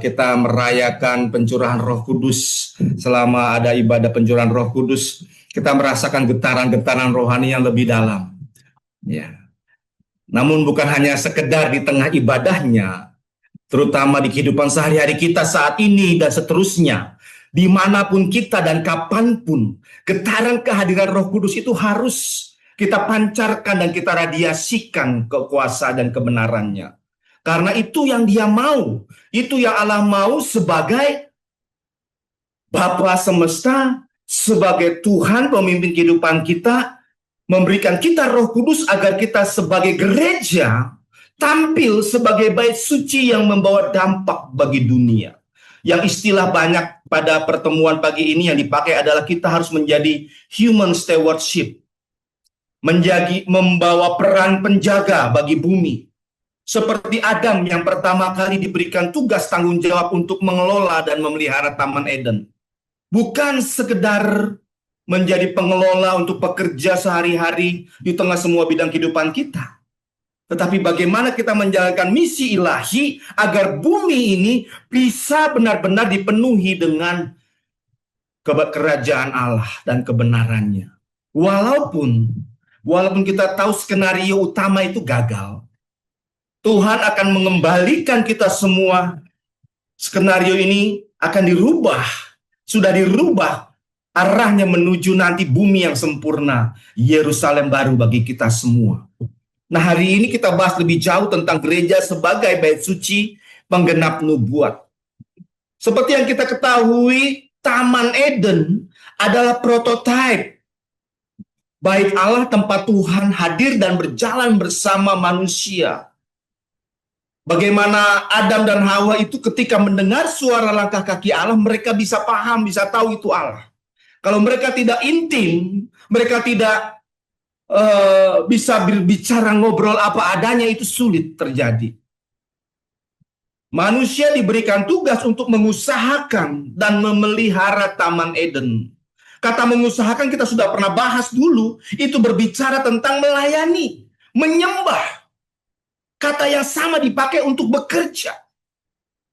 kita merayakan pencurahan Roh Kudus. Selama ada ibadah pencurahan Roh Kudus, kita merasakan getaran-getaran rohani yang lebih dalam. Ya. Namun bukan hanya sekedar di tengah ibadahnya, terutama di kehidupan sehari-hari kita saat ini dan seterusnya, dimanapun kita dan kapanpun, getaran kehadiran Roh Kudus itu harus kita pancarkan dan kita radiasikan kekuasaan dan kebenarannya. Karena itu yang Dia mau, itu yang Allah mau sebagai Bapa semesta, sebagai Tuhan pemimpin kehidupan kita, memberikan kita Roh Kudus agar kita sebagai gereja tampil sebagai bait suci yang membawa dampak bagi dunia. Yang istilah banyak pada pertemuan pagi ini yang dipakai adalah kita harus menjadi human stewardship. Membawa peran penjaga bagi bumi. Seperti Adam yang pertama kali diberikan tugas tanggung jawab untuk mengelola dan memelihara Taman Eden. Bukan sekedar menjadi pengelola untuk pekerja sehari-hari di tengah semua bidang kehidupan kita. Tetapi bagaimana kita menjalankan misi ilahi agar bumi ini bisa benar-benar dipenuhi dengan kerajaan Allah dan kebenarannya. Walaupun kita tahu skenario utama itu gagal, Tuhan akan mengembalikan kita semua. Skenario ini akan dirubah, sudah dirubah arahnya menuju nanti bumi yang sempurna, Yerusalem baru bagi kita semua. Nah, hari ini kita bahas lebih jauh tentang gereja sebagai bait suci penggenap nubuat. Seperti yang kita ketahui, Taman Eden adalah prototipe bait Allah, tempat Tuhan hadir dan berjalan bersama manusia. Bagaimana Adam dan Hawa itu ketika mendengar suara langkah kaki Allah, mereka bisa paham, bisa tahu itu Allah. Kalau mereka tidak intim, mereka tidak bisa berbicara, ngobrol apa adanya, itu sulit terjadi. Manusia diberikan tugas untuk mengusahakan dan memelihara Taman Eden. Kata mengusahakan kita sudah pernah bahas dulu, itu berbicara tentang melayani, menyembah. Kata yang sama dipakai untuk bekerja.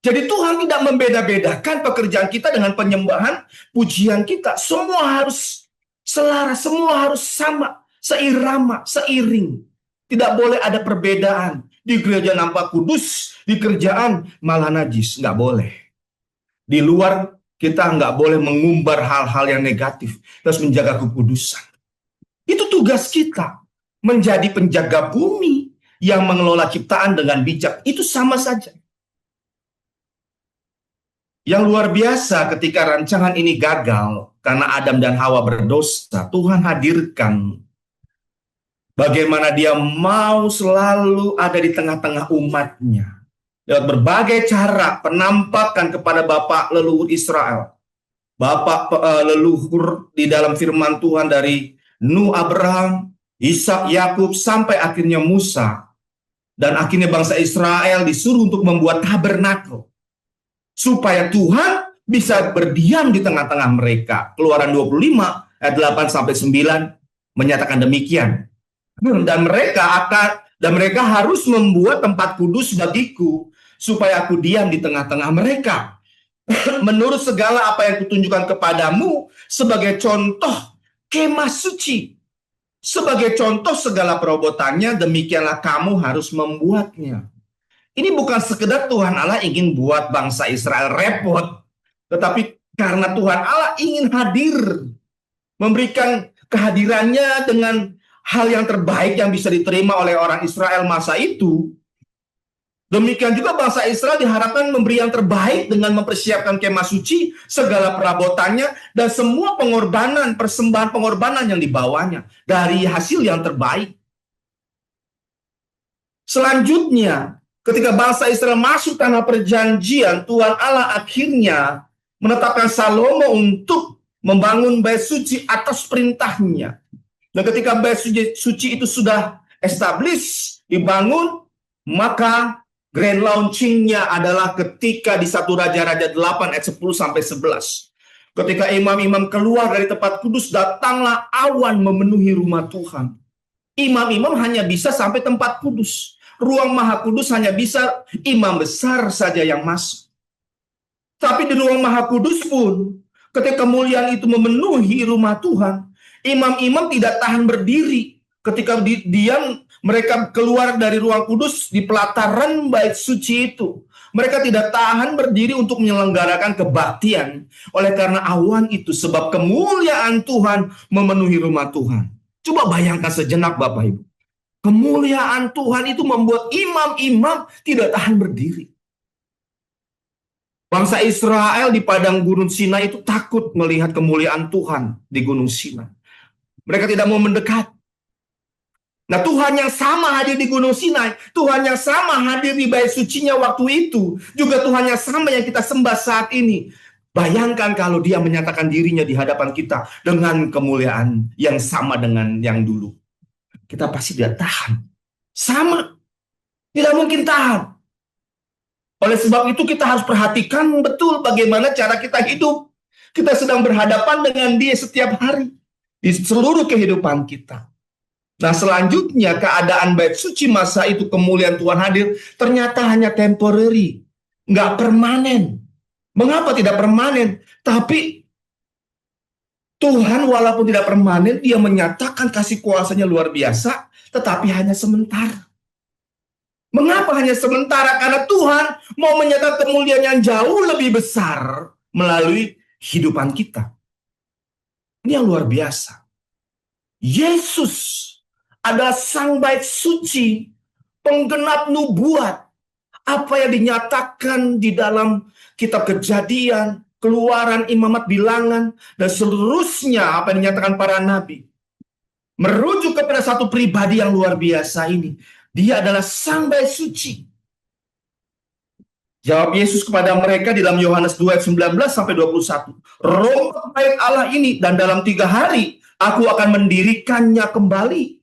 Jadi Tuhan tidak membeda-bedakan pekerjaan kita dengan penyembahan, pujian kita. Semua harus selaras, semua harus sama, seirama, seiring. Tidak boleh ada perbedaan. Di gereja nampak kudus, di kerjaan malah najis. Nggak boleh. Di luar kita nggak boleh mengumbar hal-hal yang negatif. Kita harus menjaga kekudusan. Itu tugas kita. Menjadi penjaga bumi yang mengelola ciptaan dengan bijak. Itu sama saja. Yang luar biasa ketika rancangan ini gagal karena Adam dan Hawa berdosa, Tuhan hadirkan bagaimana Dia mau selalu ada di tengah-tengah umatnya. Lewat berbagai cara penampakan kepada Bapak leluhur Israel. Bapak leluhur di dalam firman Tuhan dari Nuh, Abraham, Ishak, Yakub, sampai akhirnya Musa. Dan akhirnya bangsa Israel disuruh untuk membuat tabernakel. Supaya Tuhan bisa berdiam di tengah-tengah mereka. Keluaran 25 ayat 8-9 menyatakan demikian. Dan mereka harus membuat tempat kudus bagiku supaya aku diam di tengah-tengah mereka. Menurut segala apa yang kutunjukkan kepadamu sebagai contoh kemah suci. Sebagai contoh segala perabotannya, demikianlah kamu harus membuatnya. Ini bukan sekedar Tuhan Allah ingin buat bangsa Israel repot, tetapi karena Tuhan Allah ingin hadir, memberikan kehadirannya dengan hal yang terbaik yang bisa diterima oleh orang Israel masa itu. Demikian juga bangsa Israel diharapkan memberi yang terbaik dengan mempersiapkan kemah suci, segala perabotannya, dan semua pengorbanan, persembahan pengorbanan yang dibawanya dari hasil yang terbaik. Selanjutnya, ketika bangsa Israel masuk tanah perjanjian, Tuhan Allah akhirnya menetapkan Salomo untuk membangun bait suci atas perintahnya. Dan ketika bait suci itu sudah established, dibangun, maka grand launchingnya adalah ketika di 1 Raja-Raja 8 ayat 10-11. Ketika imam-imam keluar dari tempat kudus, datanglah awan memenuhi rumah Tuhan. Imam-imam hanya bisa sampai tempat kudus. Ruang maha kudus hanya bisa imam besar saja yang masuk. Tapi di ruang Maha Kudus pun, ketika kemuliaan itu memenuhi rumah Tuhan, imam-imam tidak tahan berdiri. Ketika mereka keluar dari ruang kudus di pelataran bait suci itu, mereka tidak tahan berdiri untuk menyelenggarakan kebaktian. Oleh karena awan itu, sebab kemuliaan Tuhan memenuhi rumah Tuhan. Coba bayangkan sejenak Bapak Ibu. Kemuliaan Tuhan itu membuat imam-imam tidak tahan berdiri. Bangsa Israel di padang Gunung Sinai itu takut melihat kemuliaan Tuhan di Gunung Sinai. Mereka tidak mau mendekat. Nah, Tuhan yang sama hadir di Gunung Sinai, Tuhan yang sama hadir di bait sucinya waktu itu, juga Tuhan yang sama yang kita sembah saat ini. Bayangkan kalau dia menyatakan dirinya di hadapan kita dengan kemuliaan yang sama dengan yang dulu. Kita pasti tidak tahan. Sama. Tidak mungkin tahan. Oleh sebab itu kita harus perhatikan betul bagaimana cara kita hidup. Kita sedang berhadapan dengan dia setiap hari. Di seluruh kehidupan kita. Nah, selanjutnya keadaan bait suci masa itu kemuliaan Tuhan hadir ternyata hanya temporary. Nggak permanen. Mengapa tidak permanen? Tapi Tuhan walaupun tidak permanen, dia menyatakan kasih kuasanya luar biasa, tetapi hanya sementara. Mengapa hanya sementara? Karena Tuhan mau menyatakan kemuliaan yang jauh lebih besar melalui kehidupan kita. Ini yang luar biasa. Yesus adalah sang bait suci, penggenap nubuat. Apa yang dinyatakan di dalam kitab Kejadian, Keluaran, Imamat, Bilangan, dan seterusnya apa yang dinyatakan para nabi. Merujuk kepada satu pribadi yang luar biasa ini. Dia adalah sang bait suci. Jawab Yesus kepada mereka di dalam Yohanes 2 ayat 19 sampai 21. Roh bait Allah ini dan dalam 3 hari aku akan mendirikannya kembali.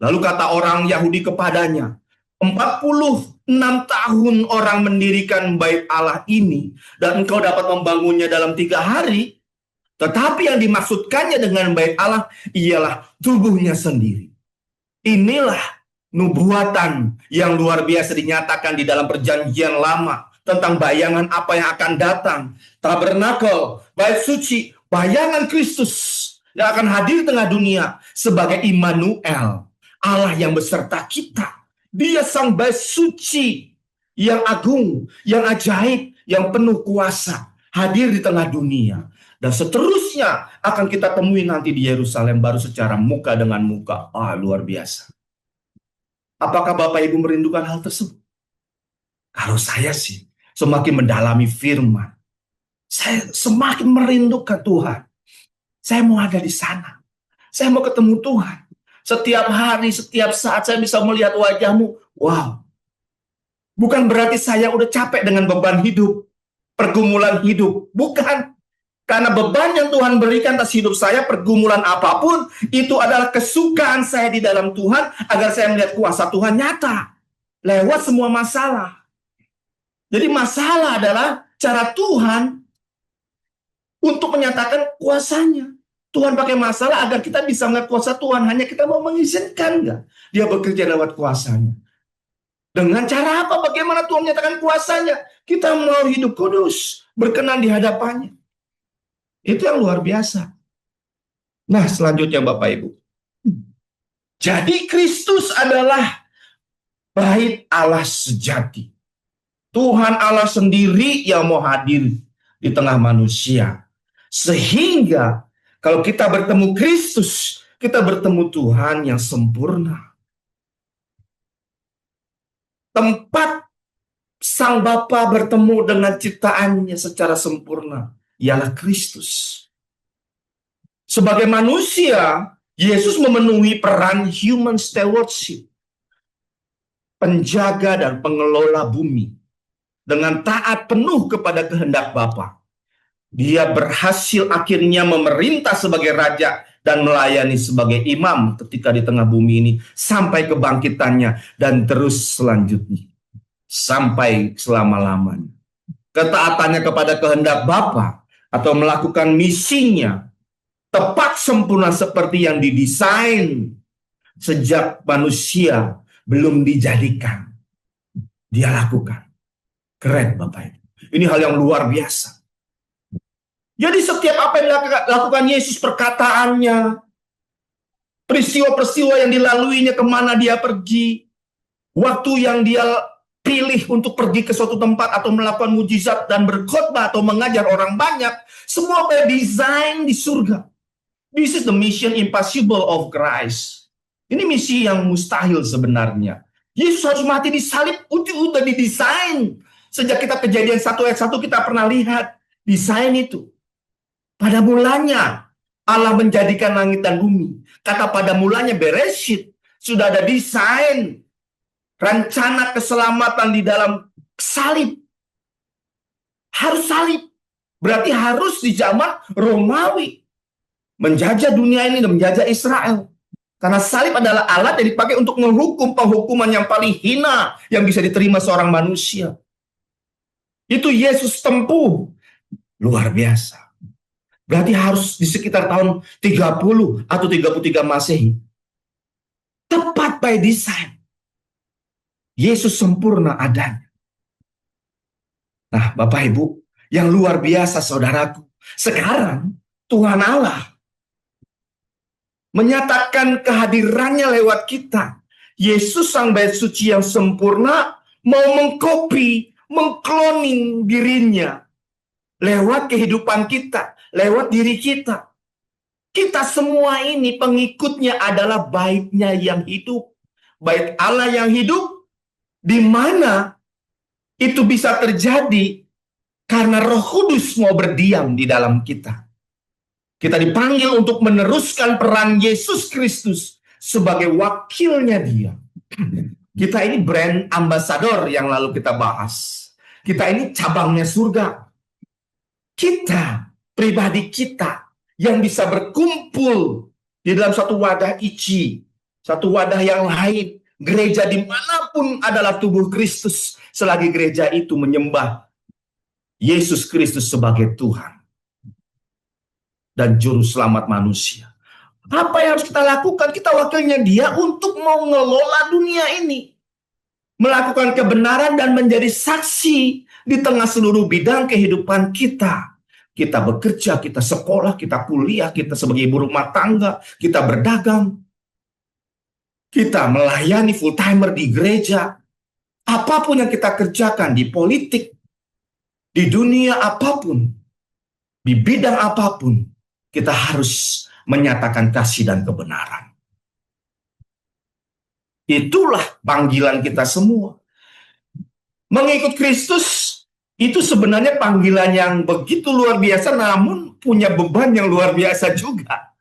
Lalu kata orang Yahudi kepadanya, 46 tahun orang mendirikan bait Allah ini dan engkau dapat membangunnya dalam 3 hari. Tetapi yang dimaksudkannya dengan bait Allah ialah tubuhnya sendiri. Inilah nubuatan yang luar biasa dinyatakan di dalam perjanjian lama tentang bayangan apa yang akan datang. Tabernakel, bait suci, bayangan Kristus yang akan hadir di tengah dunia sebagai Immanuel, Allah yang beserta kita. Dia sang bait suci yang agung, yang ajaib, yang penuh kuasa, hadir di tengah dunia. Dan seterusnya akan kita temui nanti di Yerusalem baru secara muka dengan muka. Luar biasa. Apakah Bapak Ibu merindukan hal tersebut? Kalau saya sih semakin mendalami firman, saya semakin merindukan Tuhan. Saya mau ada di sana. Saya mau ketemu Tuhan. Setiap hari, setiap saat saya bisa melihat wajahmu. Wow. Bukan berarti saya udah capek dengan beban hidup, pergumulan hidup. Bukan. Karena beban yang Tuhan berikan atas hidup saya, pergumulan apapun, itu adalah kesukaan saya di dalam Tuhan, agar saya melihat kuasa Tuhan nyata, lewat semua masalah. Jadi masalah adalah cara Tuhan untuk menyatakan kuasanya. Tuhan pakai masalah agar kita bisa melihat kuasa Tuhan, hanya kita mau mengizinkan nggak dia bekerja lewat kuasanya. Dengan cara apa? Bagaimana Tuhan menyatakan kuasanya? Kita mau hidup kudus, berkenan di hadapannya. Itu yang luar biasa. Nah, selanjutnya Bapak Ibu. Jadi Kristus adalah bait Allah sejati. Tuhan Allah sendiri yang mau hadir di tengah manusia. Sehingga kalau kita bertemu Kristus, kita bertemu Tuhan yang sempurna. Tempat Sang Bapa bertemu dengan ciptaannya secara sempurna ialah Kristus. Sebagai manusia, Yesus memenuhi peran human stewardship, penjaga dan pengelola bumi. Dengan taat penuh kepada kehendak Bapa, dia berhasil akhirnya memerintah sebagai raja dan melayani sebagai imam ketika di tengah bumi ini sampai kebangkitannya dan terus selanjutnya sampai selama-lamanya. Ketaatannya kepada kehendak Bapa atau melakukan misinya tepat sempurna seperti yang didesain sejak manusia belum dijadikan. Dia lakukan. Keren Bapak Ibu. Ini hal yang luar biasa. Jadi setiap apa yang lakukan Yesus, perkataannya, peristiwa-peristiwa yang dilaluinya, kemana dia pergi, waktu yang dia pilih untuk pergi ke suatu tempat atau melakukan mujizat dan berkhotbah atau mengajar orang banyak, semua by design di surga. This is the mission impossible of Christ. Ini misi yang mustahil sebenarnya. Yesus harus mati di salib, udah didesain. Sejak kita Kejadian 1 ayat 1 kita pernah lihat desain itu. Pada mulanya Allah menjadikan langit dan bumi. Kata pada mulanya Bereshit, sudah ada desain rencana keselamatan di dalam salib. Harus salib. Berarti harus di zaman Romawi. Menjajah dunia ini dan menjajah Israel. Karena salib adalah alat yang dipakai untuk menghukum penghukuman yang paling hina yang bisa diterima seorang manusia. Itu Yesus tempuh. Luar biasa. Berarti harus di sekitar tahun 30 atau 33 Masehi. Tepat by design. Yesus sempurna adanya. Nah, Bapak Ibu, yang luar biasa saudaraku. Sekarang Tuhan Allah menyatakan kehadirannya lewat kita. Yesus sang bait suci yang sempurna mau mengcopy, mengkloning dirinya lewat kehidupan kita, lewat diri kita. Kita semua ini pengikutnya adalah baitnya yang hidup. Bait Allah yang hidup, di mana itu bisa terjadi karena Roh Kudus mau berdiam di dalam kita. Kita dipanggil untuk meneruskan peran Yesus Kristus sebagai wakilnya dia. Kita ini brand ambassador yang lalu kita bahas. Kita ini cabangnya surga. Kita, pribadi kita, yang bisa berkumpul di dalam satu wadah ici, satu wadah yang lain. Gereja dimanapun adalah tubuh Kristus, selagi gereja itu menyembah Yesus Kristus sebagai Tuhan dan Juru Selamat manusia. Apa yang harus kita lakukan? Kita wakilnya dia untuk mau ngelola dunia ini. Melakukan kebenaran dan menjadi saksi di tengah seluruh bidang kehidupan kita. Kita bekerja, kita sekolah, kita kuliah, kita sebagai ibu rumah tangga, kita berdagang. Kita melayani full-timer di gereja. Apapun yang kita kerjakan di politik, di dunia apapun, di bidang apapun, kita harus menyatakan kasih dan kebenaran. Itulah panggilan kita semua. Mengikut Kristus itu sebenarnya panggilan yang begitu luar biasa, namun punya beban yang luar biasa juga.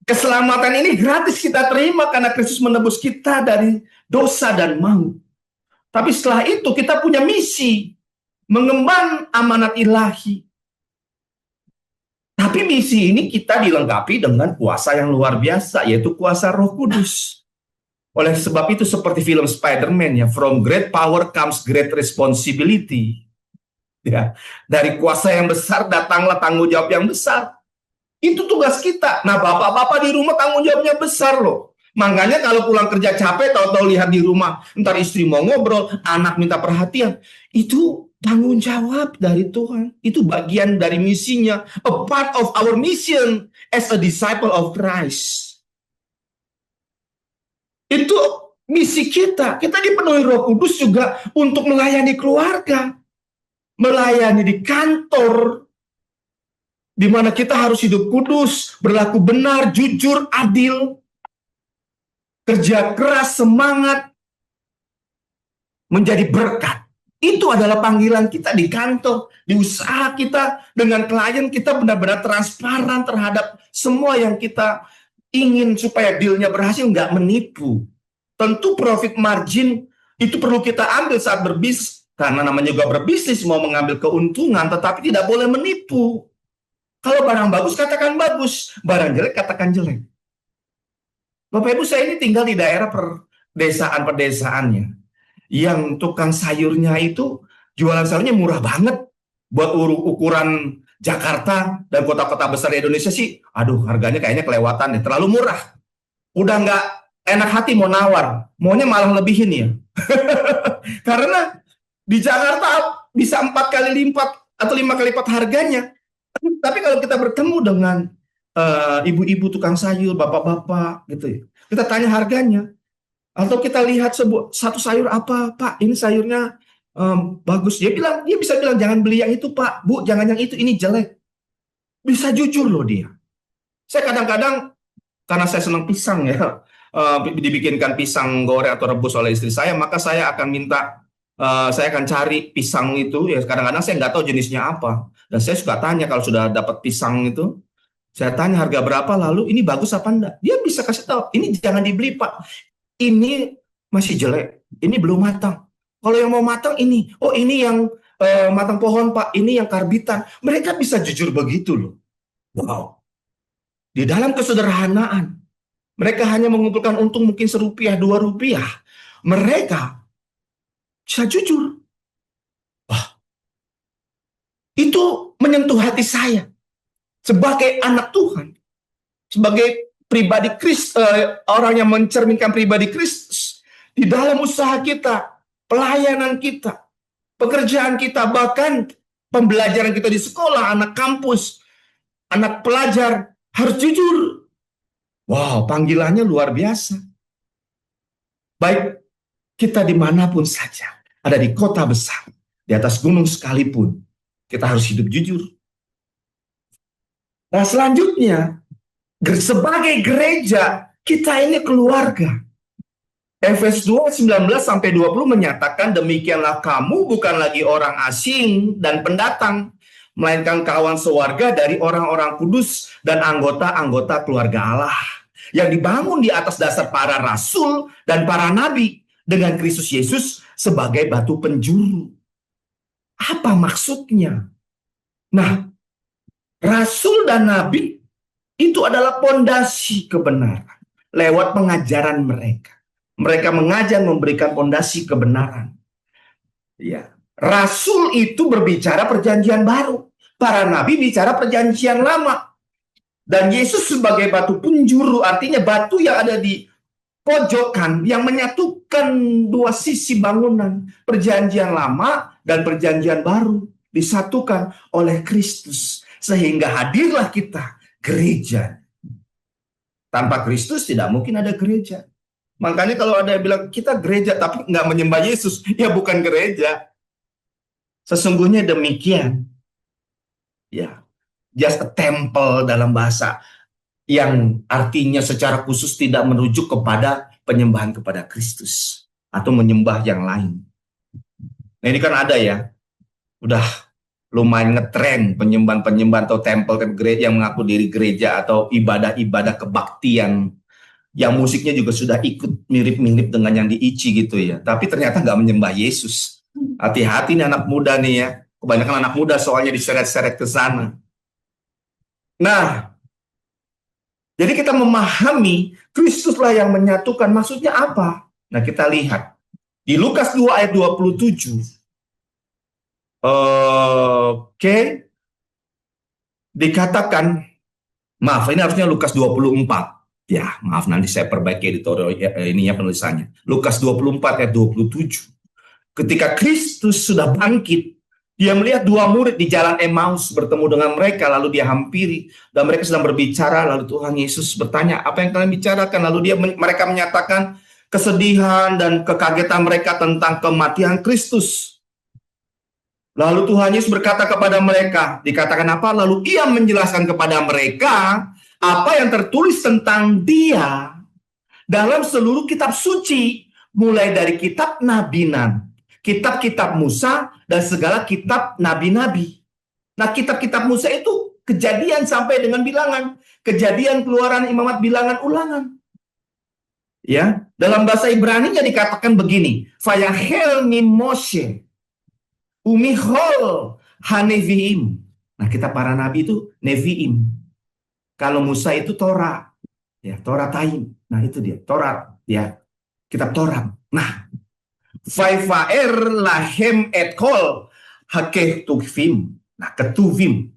Keselamatan ini gratis kita terima karena Kristus menebus kita dari dosa dan maut. Tapi setelah itu kita punya misi, mengemban amanat ilahi. Tapi misi ini kita dilengkapi dengan kuasa yang luar biasa, yaitu kuasa Roh Kudus. Oleh sebab itu seperti film Spider-Man ya, from great power comes great responsibility. Ya, dari kuasa yang besar datanglah tanggung jawab yang besar. Itu tugas kita. Nah, bapak-bapak di rumah tanggung jawabnya besar loh. Makanya kalau pulang kerja capek, tahu-tahu lihat di rumah, ntar istri mau ngobrol, anak minta perhatian. Itu tanggung jawab dari Tuhan. Itu bagian dari misinya. A part of our mission as a disciple of Christ. Itu misi kita. Kita dipenuhi Roh Kudus juga untuk melayani keluarga. Melayani di kantor, di mana kita harus hidup kudus, berlaku benar, jujur, adil, kerja keras, semangat, menjadi berkat. Itu adalah panggilan kita di kantor, di usaha kita, dengan klien kita benar-benar transparan terhadap semua yang kita ingin supaya dealnya berhasil, nggak menipu. Tentu profit margin itu perlu kita ambil saat berbisnis, karena namanya juga berbisnis, mau mengambil keuntungan, tetapi tidak boleh menipu. Kalau barang bagus, katakan bagus. Barang jelek, katakan jelek. Bapak Ibu, saya ini tinggal di daerah pedesaan-pedesaannya. Yang tukang sayurnya itu, jualan sayurnya murah banget. Buat ukuran Jakarta dan kota-kota besar di Indonesia sih, aduh harganya kayaknya kelewatan deh, terlalu murah. Udah nggak enak hati mau nawar. Maunya malah lebihin ya. Karena di Jakarta bisa 4 kali lipat atau 5 kali lipat harganya. Tapi kalau kita bertemu dengan ibu-ibu tukang sayur, bapak-bapak gitu ya, kita tanya harganya, atau kita lihat satu sayur apa, Pak, ini sayurnya bagus. Dia bisa bilang jangan beli yang itu, Pak, Bu, jangan yang itu, ini jelek. Bisa jujur loh dia. Saya kadang-kadang karena saya senang pisang ya, dibikinkan pisang goreng atau rebus oleh istri saya, maka saya akan minta, saya akan cari pisang itu ya. Kadang-kadang saya nggak tahu jenisnya apa, dan saya suka tanya kalau sudah dapat pisang itu, saya tanya harga berapa, lalu ini bagus apa enggak. Dia bisa kasih tahu, ini jangan dibeli Pak, ini masih jelek, ini belum matang. Kalau yang mau matang ini, oh ini yang matang pohon Pak, ini yang karbitan. Mereka bisa jujur begitu loh. Wow. Di dalam kesederhanaan, mereka hanya mengumpulkan untung mungkin Rp1, Rp2. Mereka bisa jujur. Wah, itu menyentuh hati saya. Sebagai anak Tuhan, sebagai pribadi Kristus, orang yang mencerminkan pribadi Kristus, di dalam usaha kita, pelayanan kita, pekerjaan kita, bahkan pembelajaran kita di sekolah, anak kampus, anak pelajar, harus jujur. Wow, panggilannya luar biasa. Baik kita dimanapun saja, ada di kota besar, di atas gunung sekalipun, kita harus hidup jujur. Nah selanjutnya, sebagai gereja, kita ini keluarga. Efesus 2:19-20 menyatakan, demikianlah kamu bukan lagi orang asing dan pendatang, melainkan kawan sewarga dari orang-orang kudus dan anggota-anggota keluarga Allah, yang dibangun di atas dasar para rasul dan para nabi, dengan Kristus Yesus sebagai batu penjuru. Apa maksudnya? Nah, rasul dan nabi itu adalah pondasi kebenaran lewat pengajaran mereka. Mereka mengajar, memberikan pondasi kebenaran. Ya, rasul itu berbicara perjanjian baru, para nabi bicara perjanjian lama. Dan Yesus sebagai batu penjuru, artinya batu yang ada di pojokan yang menyatukan dua sisi bangunan, perjanjian lama dan perjanjian baru, disatukan oleh Kristus, sehingga hadirlah kita, gereja. Tanpa Kristus tidak mungkin ada gereja. Makanya kalau ada yang bilang kita gereja tapi nggak menyembah Yesus, ya bukan gereja. Sesungguhnya demikian. Ya, just a temple dalam bahasa yang artinya secara khusus tidak merujuk kepada penyembahan kepada Kristus atau menyembah yang lain. Nah ini kan ada ya, udah lumayan ngetren penyembahan-penyembahan atau temple ke gereja yang mengaku diri gereja atau ibadah-ibadah kebaktian yang musiknya juga sudah ikut mirip-mirip dengan yang di ICI gitu ya. Tapi ternyata nggak menyembah Yesus. Hati-hati nih anak muda nih ya. Kebanyakan anak muda soalnya diseret-seret ke sana. Nah, jadi kita memahami Kristuslah yang menyatukan. Maksudnya apa? Nah, kita lihat. Di Lukas 2 ayat 27. Dikatakan, maaf ini harusnya Lukas 24. Ya, maaf nanti saya perbaiki editorial ini ya penulisannya. Lukas 24 ayat 27. Ketika Kristus sudah bangkit, dia melihat dua murid di jalan Emmaus bertemu dengan mereka, lalu dia hampiri dan mereka sedang berbicara. Lalu Tuhan Yesus bertanya, apa yang kalian bicarakan? Lalu mereka menyatakan kesedihan dan kekagetan mereka tentang kematian Kristus. Lalu Tuhan Yesus berkata kepada mereka, dikatakan apa? Lalu ia menjelaskan kepada mereka apa yang tertulis tentang dia dalam seluruh kitab suci, mulai dari kitab nabi-nabi, kitab-kitab Musa, dan segala kitab nabi-nabi. Nah, kitab-kitab Musa itu Kejadian sampai dengan Bilangan, Kejadian, Keluaran, Imamat, Bilangan, Ulangan. Ya, dalam bahasa Ibrani-nya dikatakan begini, Vayahel mi Moshe umihol haneviim. Nah, kita para nabi itu Neviim. Kalau Musa itu Torah, ya Torah Taim. Nah itu dia Torah, ya kitab Torah. Nah, Vaifaer lahem et kol haketuvim. Nah, ketuvim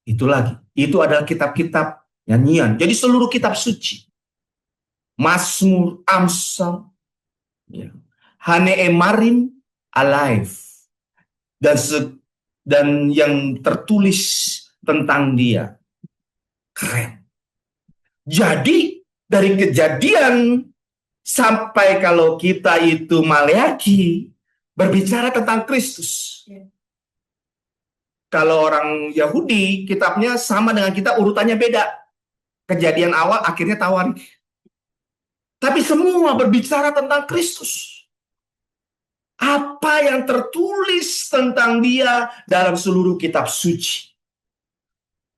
itu lagi. Itu adalah kitab-kitab nyanyian. Jadi seluruh kitab suci, Mazmur, Amsal, ya. Hane Emarim, Alive, dan dan yang tertulis tentang dia. Keren. Jadi dari Kejadian sampai kalau kita itu Maleakhi berbicara tentang Kristus. Kalau orang Yahudi kitabnya sama dengan kita, urutannya beda. Kejadian awal akhirnya Tawarik. Tapi semua berbicara tentang Kristus. Apa yang tertulis tentang dia dalam seluruh kitab suci.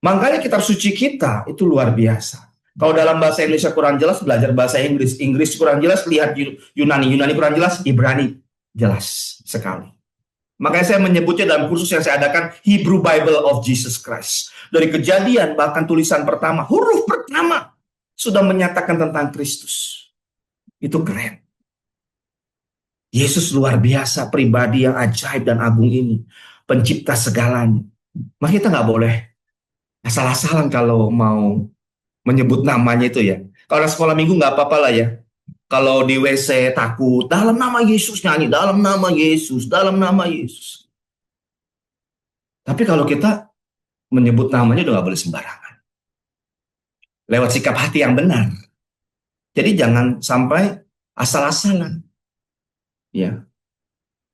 Makanya kitab suci kita itu luar biasa. Kalau dalam bahasa Indonesia kurang jelas, belajar bahasa Inggris. Inggris kurang jelas, lihat Yunani. Yunani kurang jelas, Ibrani jelas sekali. Makanya saya menyebutnya dalam kursus yang saya adakan Hebrew Bible of Jesus Christ. Dari Kejadian, bahkan tulisan pertama, huruf pertama sudah menyatakan tentang Kristus. Itu keren. Yesus luar biasa, pribadi yang ajaib dan agung ini. Pencipta segalanya. Maka kita nggak boleh asal-asalan kalau mau menyebut namanya itu ya. Kalau sekolah minggu nggak apa-apa lah ya. Kalau di WC takut, dalam nama Yesus nyanyi, dalam nama Yesus, dalam nama Yesus. Tapi kalau kita menyebut namanya udah nggak boleh sembarangan. Lewat sikap hati yang benar. Jadi jangan sampai asal-asalan. Ya.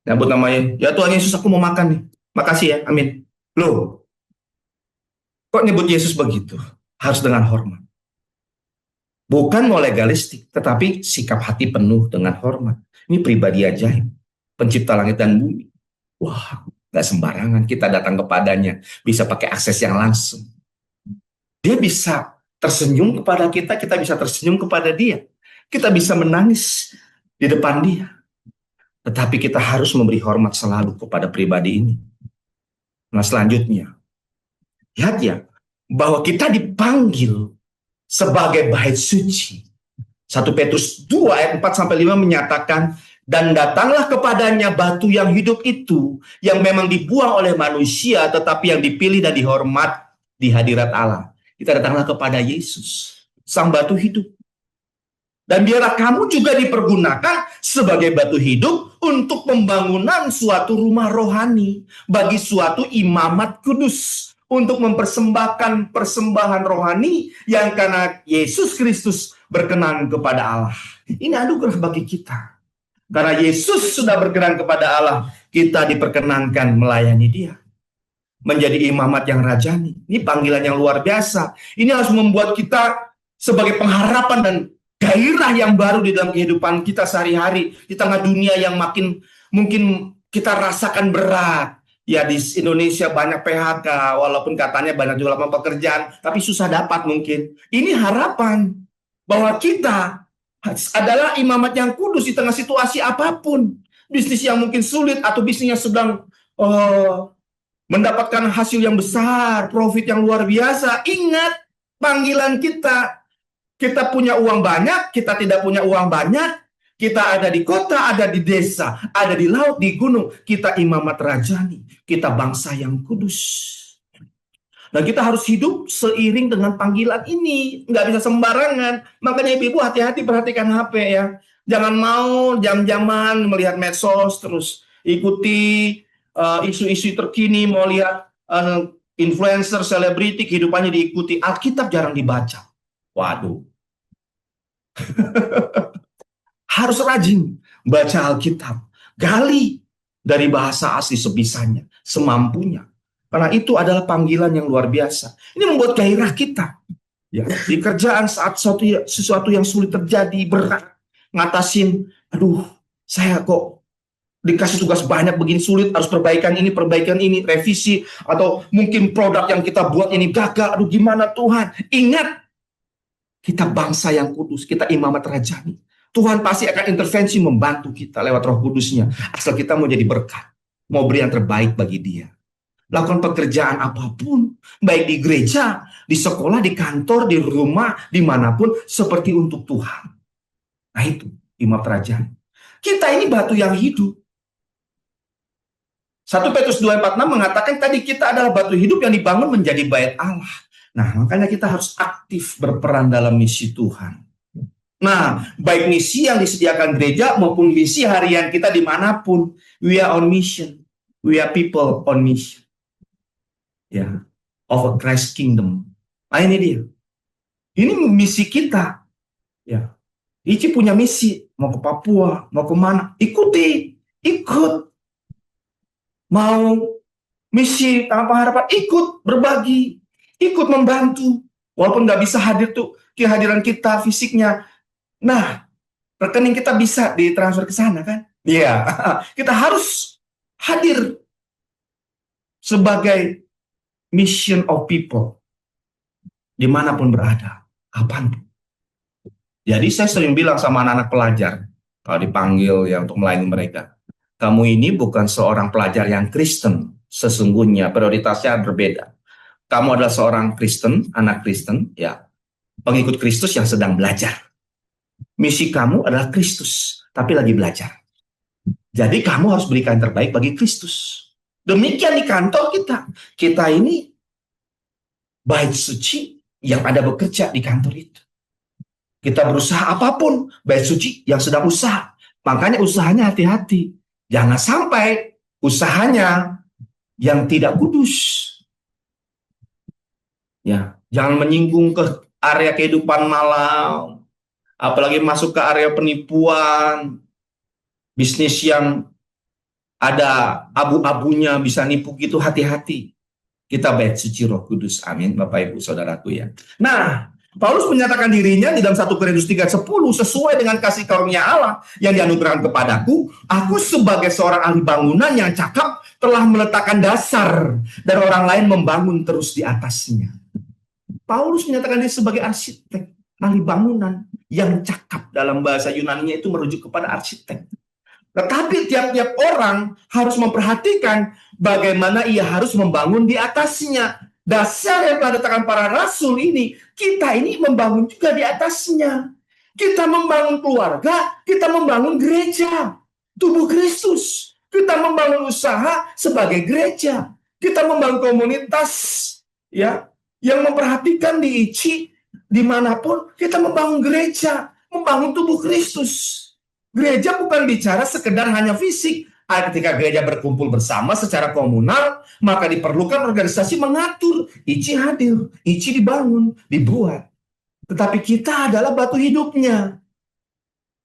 Nyebut namanya, ya Tuhan Yesus aku mau makan nih. Makasih ya, amin. Loh, kok nyebut Yesus begitu? Harus dengan hormat. Bukan mau legalistik, tetapi sikap hati penuh dengan hormat. Ini pribadi ajaib, pencipta langit dan bumi. Wah, gak sembarangan kita datang kepadanya. Bisa pakai akses yang langsung. Dia bisa tersenyum kepada kita, kita bisa tersenyum kepada dia. Kita bisa menangis di depan dia. Tetapi kita harus memberi hormat selalu kepada pribadi ini. Nah selanjutnya, lihat ya, bahwa kita dipanggil sebagai bait suci. 1 Petrus 2 ayat 4-5 menyatakan, dan datanglah kepadanya batu yang hidup itu, yang memang dibuang oleh manusia, tetapi yang dipilih dan dihormat di hadirat Allah. Kita datanglah kepada Yesus, sang batu hidup. Dan biarlah kamu juga dipergunakan sebagai batu hidup untuk pembangunan suatu rumah rohani bagi suatu imamat kudus, untuk mempersembahkan persembahan rohani yang karena Yesus Kristus berkenan kepada Allah. Ini anugerah bagi kita. Karena Yesus sudah berkenan kepada Allah, kita diperkenankan melayani Dia. Menjadi imamat yang rajani. Ini panggilan yang luar biasa. Ini harus membuat kita sebagai pengharapan dan gairah yang baru di dalam kehidupan kita sehari-hari. Di tengah dunia yang makin mungkin kita rasakan berat. Ya di Indonesia banyak PHK, walaupun katanya banyak juga lapangan pekerjaan, tapi susah dapat mungkin. Ini harapan bahwa kita adalah imamat yang kudus di tengah situasi apapun. Bisnis yang mungkin sulit atau bisnisnya sedang mendapatkan hasil yang besar, profit yang luar biasa. Ingat panggilan kita. Kita punya uang banyak, kita tidak punya uang banyak. Kita ada di kota, ada di desa, ada di laut, di gunung. Kita imamat rajani, kita bangsa yang kudus. Dan kita harus hidup seiring dengan panggilan ini. Nggak bisa sembarangan. Makanya ibu-ibu hati-hati perhatikan HP ya. Jangan mau jam-jaman melihat medsos, terus ikuti isu-isu terkini, mau lihat influencer, selebriti, kehidupannya diikuti. Alkitab jarang dibaca. Waduh. Harus rajin baca Alkitab. Gali dari bahasa asli sebisanya, semampunya. Karena itu adalah panggilan yang luar biasa. Ini membuat gairah kita. Ya, di kerjaan saat sesuatu yang sulit terjadi, berat. Ngatasin, aduh, saya kok dikasih tugas banyak begini sulit, harus perbaikan ini, revisi. Atau mungkin produk yang kita buat ini gagal. Aduh, gimana Tuhan? Ingat, kita bangsa yang kudus, kita imamat rajani. Tuhan pasti akan intervensi membantu kita lewat Roh Kudusnya. Asal kita mau jadi berkat, mau beri yang terbaik bagi Dia. Lakukan pekerjaan apapun, baik di gereja, di sekolah, di kantor, di rumah, dimanapun, seperti untuk Tuhan. Nah itu, imamat rajani. Kita ini batu yang hidup. 1 Petrus 2:46 mengatakan tadi kita adalah batu hidup yang dibangun menjadi bait Allah. Nah, makanya kita harus aktif berperan dalam misi Tuhan. Nah, baik misi yang disediakan gereja maupun misi harian kita dimanapun. We are on mission. We are people on mission. ya, of a Christ kingdom. Nah, ini dia. Ini misi kita. Ya. Ici punya misi, mau ke Papua, mau ke mana, ikuti, ikut. Mau misi tanpa harapan, ikut berbagi, ikut membantu. Walaupun nggak bisa hadir tuh, kehadiran kita fisiknya. Nah, rekening kita bisa ditransfer ke sana kan? Iya, kita harus hadir sebagai mission of people dimanapun berada, kapanpun. Jadi saya sering bilang sama anak-anak pelajar, kalau dipanggil ya untuk melayani mereka, kamu ini bukan seorang pelajar yang Kristen, sesungguhnya prioritasnya berbeda. Kamu adalah seorang Kristen, anak Kristen, ya, pengikut Kristus yang sedang belajar. Misi kamu adalah Kristus, tapi lagi belajar. Jadi kamu harus berikan yang terbaik bagi Kristus. Demikian di kantor kita. Kita ini bait suci yang ada bekerja di kantor itu. Kita berusaha apapun, bait suci yang sedang usaha. Makanya usahanya hati-hati. Jangan sampai usahanya yang tidak kudus. Ya, jangan menyinggung ke area kehidupan malam, apalagi masuk ke area penipuan, bisnis yang ada abu-abunya bisa nipu gitu, hati-hati. Kita bait suci Roh Kudus. Amin, Bapak Ibu Saudaraku ya. Nah, Paulus menyatakan dirinya di dalam 1 Korintus 3:10, sesuai dengan kasih karunia Allah yang dianugerahkan kepadaku, aku sebagai seorang ahli bangunan yang cakap telah meletakkan dasar dan orang lain membangun terus di atasnya. Paulus menyatakan diri sebagai arsitek, ahli bangunan yang cakap. Dalam bahasa Yunani-nya itu merujuk kepada arsitek. Tetapi tiap-tiap orang harus memperhatikan bagaimana ia harus membangun di atasnya. Dasar yang telah diletakkan para rasul ini, kita ini membangun juga di atasnya. Kita membangun keluarga, kita membangun gereja, tubuh Kristus. Kita membangun usaha sebagai gereja. Kita membangun komunitas, ya, yang memperhatikan di ICI, dimanapun kita membangun gereja, membangun tubuh Kristus. Gereja bukan bicara sekedar hanya fisik. Ketika gereja berkumpul bersama secara komunal, maka diperlukan organisasi mengatur. ICI hadir, ICI dibangun, dibuat. Tetapi kita adalah batu hidupnya.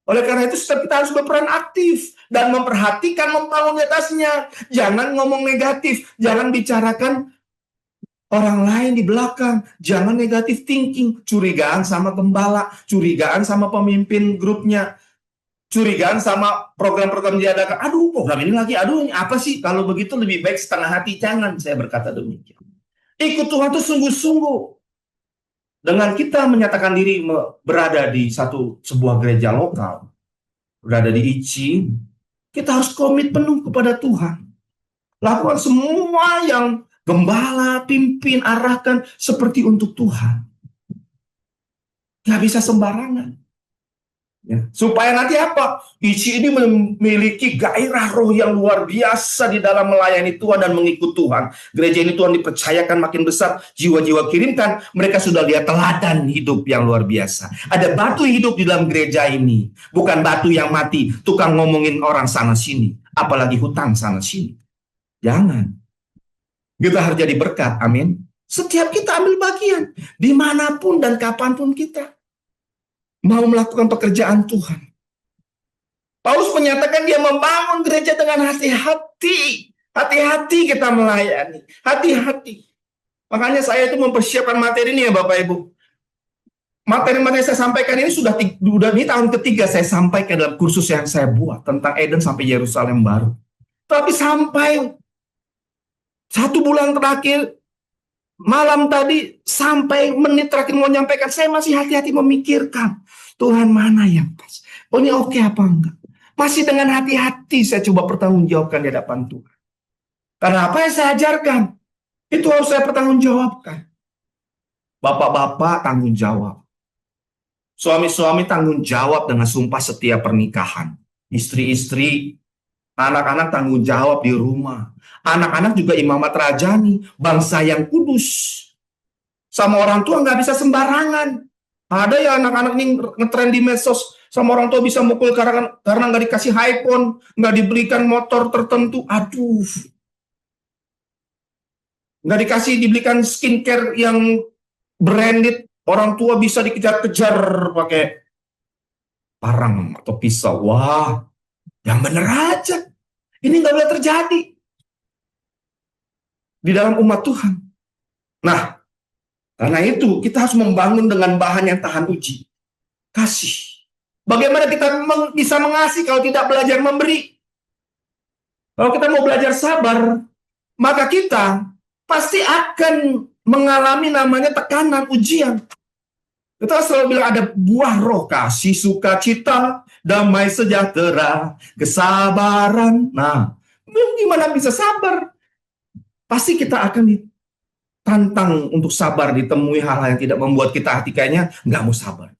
Oleh karena itu kita harus berperan aktif dan memperhatikan membangun di atasnya. Jangan ngomong negatif, jangan bicarakan orang lain di belakang. Jangan negatif thinking, curigaan sama gembala, curigaan sama pemimpin grupnya, curigaan sama program-program diadakan. Aduh, program ini lagi, aduh ini apa sih? Kalau begitu lebih baik setengah hati. Jangan, saya berkata demikian. Ikut Tuhan itu sungguh-sungguh. Dengan kita menyatakan diri berada di sebuah gereja lokal, berada di ICI, kita harus komit penuh kepada Tuhan. Lakukan semua yang gembala, pimpin, arahkan seperti untuk Tuhan. Gak bisa sembarangan. Ya. Supaya nanti apa? ICI ini memiliki gairah roh yang luar biasa di dalam melayani Tuhan dan mengikut Tuhan. Gereja ini Tuhan dipercayakan makin besar, jiwa-jiwa kirimkan, mereka sudah lihat teladan hidup yang luar biasa. Ada batu hidup di dalam gereja ini, bukan batu yang mati, tukang ngomongin orang sana sini, apalagi hutang sana sini. Jangan. Kita harus jadi berkat, amin. Setiap kita ambil bagian, dimanapun dan kapanpun kita mau melakukan pekerjaan Tuhan. Paulus menyatakan dia membangun gereja dengan hati-hati. Hati-hati kita melayani. Hati-hati. Makanya saya itu mempersiapkan materi ini ya Bapak Ibu. Materi-materi saya sampaikan ini sudah ini tahun ketiga saya sampaikan dalam kursus yang saya buat tentang Eden sampai Yerusalem baru. Tapi sampai 1 bulan terakhir, malam tadi sampai menit terakhir mau menyampaikan, saya masih hati-hati memikirkan, Tuhan mana yang pas? Oh ini oke apa enggak? Masih dengan hati-hati saya coba pertanggungjawabkan di hadapan Tuhan. Karena apa yang saya ajarkan, itu harus saya pertanggungjawabkan. Bapak-bapak tanggung jawab. Suami-suami tanggung jawab dengan sumpah setia pernikahan. Istri-istri, anak-anak tanggung jawab di rumah. Anak-anak juga imamat rajani, bangsa yang kudus. Sama orang tua nggak bisa sembarangan. Ada ya anak-anak ini ngetren di medsos, sama orang tua bisa mukul karena nggak dikasih iPhone, nggak diberikan motor tertentu. Aduh. nggak dikasih dibelikan skincare yang branded, orang tua bisa dikejar-kejar pakai parang atau pisau. Wah, yang bener aja. Ini nggak boleh terjadi di dalam umat Tuhan. Nah, karena itu kita harus membangun dengan bahan yang tahan uji. Kasih. Bagaimana kita bisa mengasihi kalau tidak belajar memberi? Kalau kita mau belajar sabar, maka kita pasti akan mengalami namanya tekanan, ujian. Kita selalu bilang ada buah roh, kasih, sukacita, damai sejahtera, kesabaran. Nah, gimana bisa sabar? Pasti kita akan ditantang untuk sabar, ditemui hal-hal yang tidak membuat kita hati kayaknya nggak mau sabar.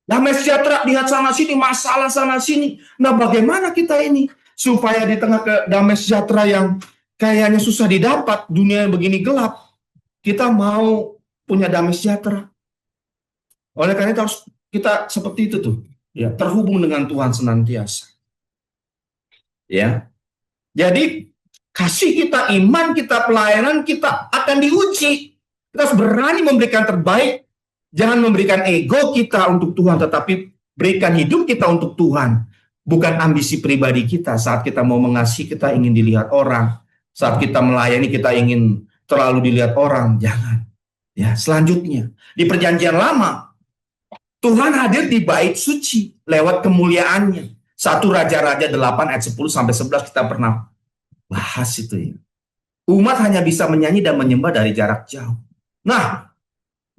Damai sejahtera, lihat sana sini, masalah sana sini. Nah, bagaimana kita ini supaya di tengah damai sejahtera yang kayaknya susah didapat, dunia yang begini gelap, kita mau punya damai sejahtera. Oleh karena itu harus kita seperti itu tuh, ya, terhubung dengan Tuhan senantiasa. Ya. Jadi kasih kita, iman kita, pelayanan kita akan diuji. Kita harus berani memberikan terbaik. Jangan memberikan ego kita untuk Tuhan, tetapi berikan hidup kita untuk Tuhan. Bukan ambisi pribadi kita. Saat kita mau mengasihi, kita ingin dilihat orang. Saat kita melayani, kita ingin terlalu dilihat orang. Jangan. Ya, selanjutnya, di perjanjian lama, Tuhan hadir di bait suci lewat kemuliaannya. 1 Raja-Raja 8 ayat 10 sampai 11 kita pernah bahas itu ya. Umat hanya bisa menyanyi dan menyembah dari jarak jauh. Nah,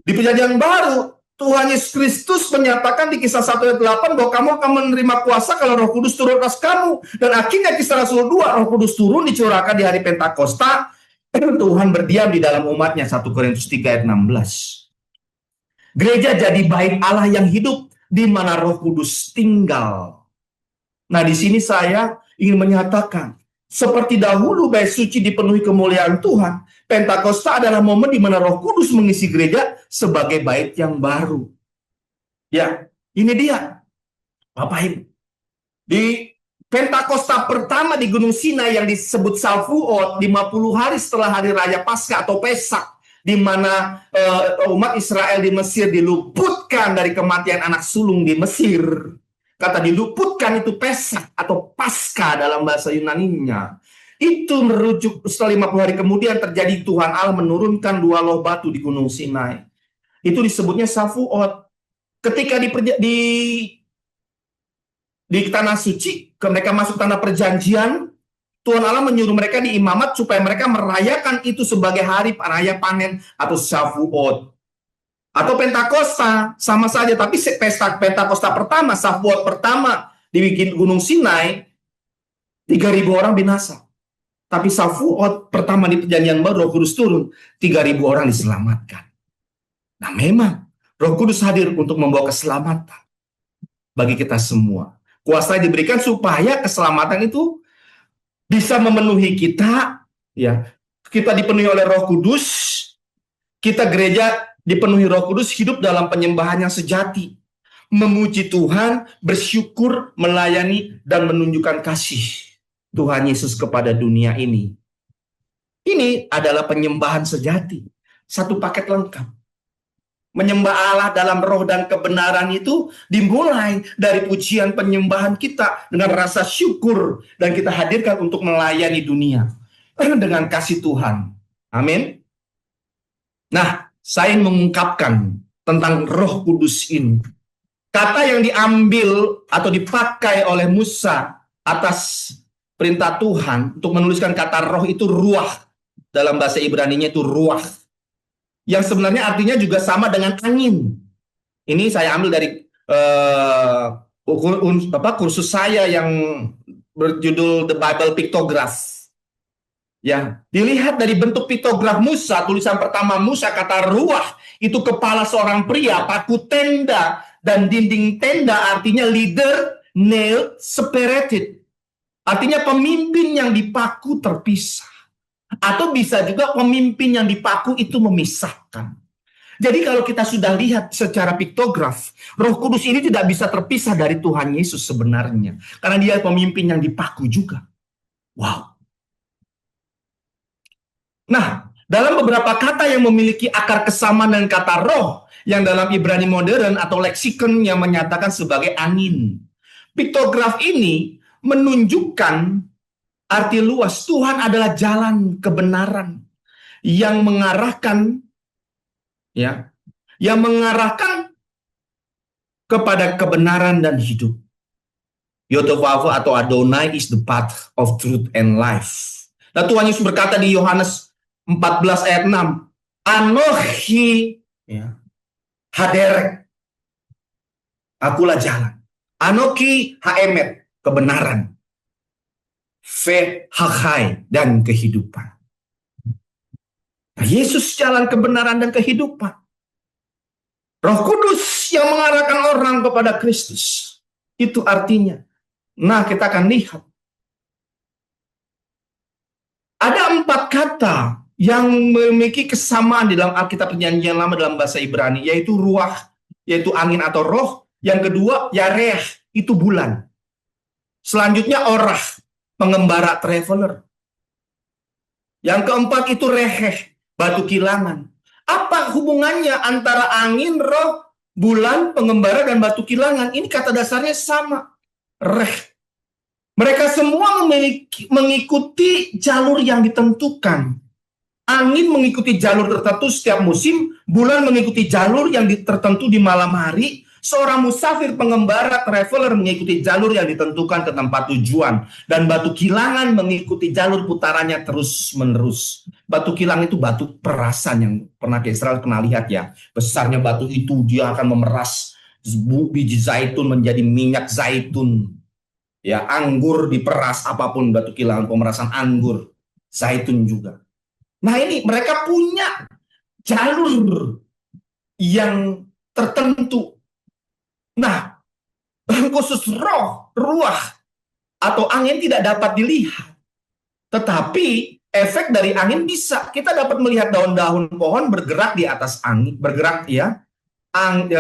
di perjanjian baru, Tuhan Yesus Kristus menyatakan di kisah 1 ayat 8 bahwa kamu akan menerima kuasa kalau Roh Kudus turun atas kamu. Dan akhirnya kisah Rasul 2, Roh Kudus turun dicurahkan di hari Pentakosta. Tuhan berdiam di dalam umatnya, 1 Korintus 3 ayat 16. Gereja jadi bait Allah yang hidup di mana Roh Kudus tinggal. Nah, di sini saya ingin menyatakan, seperti dahulu bait suci dipenuhi kemuliaan Tuhan, Pentakosta adalah momen di mana Roh Kudus mengisi gereja sebagai bait yang baru. Ya, ini dia, Bapak Ibu. Di Pentakosta pertama di Gunung Sinai yang disebut Shavuot, 50 hari setelah hari raya Paskah atau Pesak, di mana umat Israel di Mesir diluputkan dari kematian anak sulung di Mesir. Kata diluputkan itu Pesak atau Paskah dalam bahasa Yunaninya. Itu merujuk setelah 50 hari kemudian terjadi Tuhan Allah menurunkan 2 loh batu di Gunung Sinai. Itu disebutnya Shavuot. Ketika di tanah suci, mereka masuk tanah perjanjian, Tuhan Allah menyuruh mereka di imamat supaya mereka merayakan itu sebagai hari raya panen atau Shavuot. Atau Pentakosta, sama saja, tapi pesta Pentakosta pertama, Shavuot pertama di Gunung Sinai, 3.000 orang binasa. Tapi Shavuot pertama di perjanjian baru, Roh Kudus turun, 3.000 orang diselamatkan. Nah, memang Roh Kudus hadir untuk membawa keselamatan bagi kita semua. Kuasa diberikan supaya keselamatan itu bisa memenuhi kita, ya. Kita dipenuhi oleh Roh Kudus, kita gereja dipenuhi Roh Kudus, hidup dalam penyembahan yang sejati, memuji Tuhan, bersyukur, melayani, dan menunjukkan kasih Tuhan Yesus kepada dunia ini. Ini adalah penyembahan sejati, satu paket lengkap. Menyembah Allah dalam roh dan kebenaran itu dimulai dari pujian penyembahan kita dengan rasa syukur, dan kita hadirkan untuk melayani dunia dengan kasih Tuhan. Amin. Nah, saya mengungkapkan tentang Roh Kudus ini. Kata yang diambil atau dipakai oleh Musa atas perintah Tuhan untuk menuliskan kata roh itu ruah. Dalam bahasa Ibrani-nya itu ruah. Yang sebenarnya artinya juga sama dengan angin. Ini saya ambil dari kursus saya yang berjudul The Bible Pictograph. Ya, dilihat dari bentuk piktograf Musa, tulisan pertama Musa, kata ruah itu kepala seorang pria, paku tenda, dan dinding tenda artinya leader, nailed, separated. Artinya pemimpin yang dipaku terpisah. Atau bisa juga pemimpin yang dipaku itu memisahkan. Jadi kalau kita sudah lihat secara piktograf, Roh Kudus ini tidak bisa terpisah dari Tuhan Yesus sebenarnya. Karena dia pemimpin yang dipaku juga. Wow. Nah, dalam beberapa kata yang memiliki akar kesamaan dengan kata roh, yang dalam Ibrani modern atau leksikon yang menyatakan sebagai angin. Piktograf ini menunjukkan arti luas Tuhan adalah jalan kebenaran yang mengarahkan, ya, yang mengarahkan kepada kebenaran dan hidup. Yotovavu atau Adonai is the path of truth and life. Nah, Tuhan Yesus berkata di Yohanes 14 ayat 6, Anochi, ya, haderek, akulah jalan. Anoki haemet, kebenaran. Fe hakai, dan kehidupan. Nah, Yesus jalan kebenaran dan kehidupan. Roh Kudus yang mengarahkan orang kepada Kristus. Itu artinya. Nah, kita akan lihat. Ada 4 kata yang memiliki kesamaan di dalam Alkitab Perjanjian Lama dalam bahasa Ibrani, yaitu ruah, yaitu angin atau roh. Yang kedua, yareh, itu bulan. Selanjutnya, orah, pengembara, traveler. Yang keempat itu reheh, batu kilangan. Apa hubungannya antara angin, roh, bulan, pengembara, dan batu kilangan? Ini kata dasarnya sama. Reh. Mereka semua mengikuti jalur yang ditentukan. Angin mengikuti jalur tertentu setiap musim, bulan mengikuti jalur yang tertentu di malam hari, seorang musafir pengembara traveler mengikuti jalur yang ditentukan ke tempat tujuan, dan batu kilangan mengikuti jalur putarannya terus-menerus. Batu kilang itu batu perasan yang pernah ke Israel pernah lihat ya. Besarnya batu itu dia akan memeras biji zaitun menjadi minyak zaitun. Ya, anggur diperas, apapun batu kilangan, pemerasan anggur, zaitun juga. Nah, ini mereka punya jalur yang tertentu. Nah, khusus roh, ruah, atau angin tidak dapat dilihat. Tetapi efek dari angin bisa. Kita dapat melihat daun-daun pohon bergerak di atas angin, bergerak ya,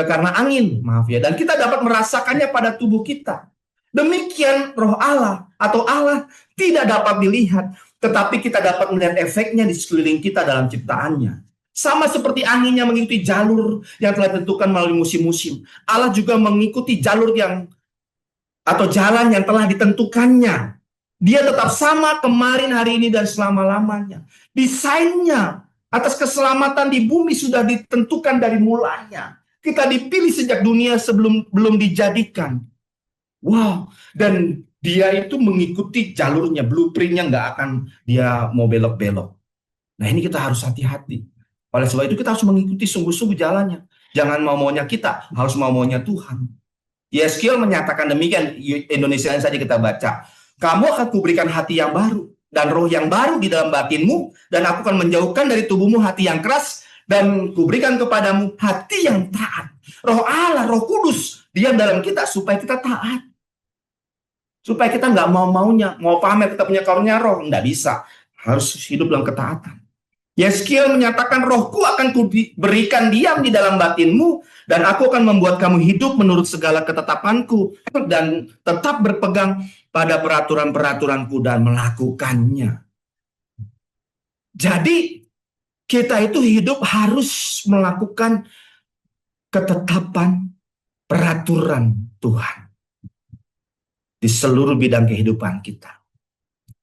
karena angin, maaf ya. Dan kita dapat merasakannya pada tubuh kita. Demikian roh Allah atau Allah tidak dapat dilihat, tetapi kita dapat melihat efeknya di sekeliling kita dalam ciptaannya. Sama seperti anginnya mengikuti jalur yang telah ditentukan melalui musim-musim, Allah juga mengikuti jalur yang atau jalan yang telah ditentukannya. Dia tetap sama kemarin, hari ini, dan selama-lamanya. Desainnya atas keselamatan di bumi sudah ditentukan dari mulanya. Kita dipilih sejak dunia belum dijadikan. Wow, dan dia itu mengikuti jalurnya, blueprintnya nggak akan dia mau belok-belok. Nah, ini kita harus hati-hati. Oleh sebab itu kita harus mengikuti sungguh-sungguh jalannya. Jangan mau-maunya kita, harus mau-maunya Tuhan. Yeskiel menyatakan demikian, Indonesia saja kita baca. Kamu akan kuberikan hati yang baru dan roh yang baru di dalam batinmu, dan aku akan menjauhkan dari tubuhmu hati yang keras, dan kuberikan kepadamu hati yang taat. Roh Allah, Roh Kudus diam dalam kita supaya kita taat. Supaya kita nggak mau-maunya, mau pamer kita punya karunia roh, nggak bisa. Harus hidup dalam ketaatan. Yeskiel menyatakan, rohku akan kuberikan diam di dalam batinmu, dan aku akan membuat kamu hidup menurut segala ketetapanku, dan tetap berpegang pada peraturan-peraturanku dan melakukannya. Jadi, kita itu hidup harus melakukan ketetapan peraturan Tuhan di seluruh bidang kehidupan kita.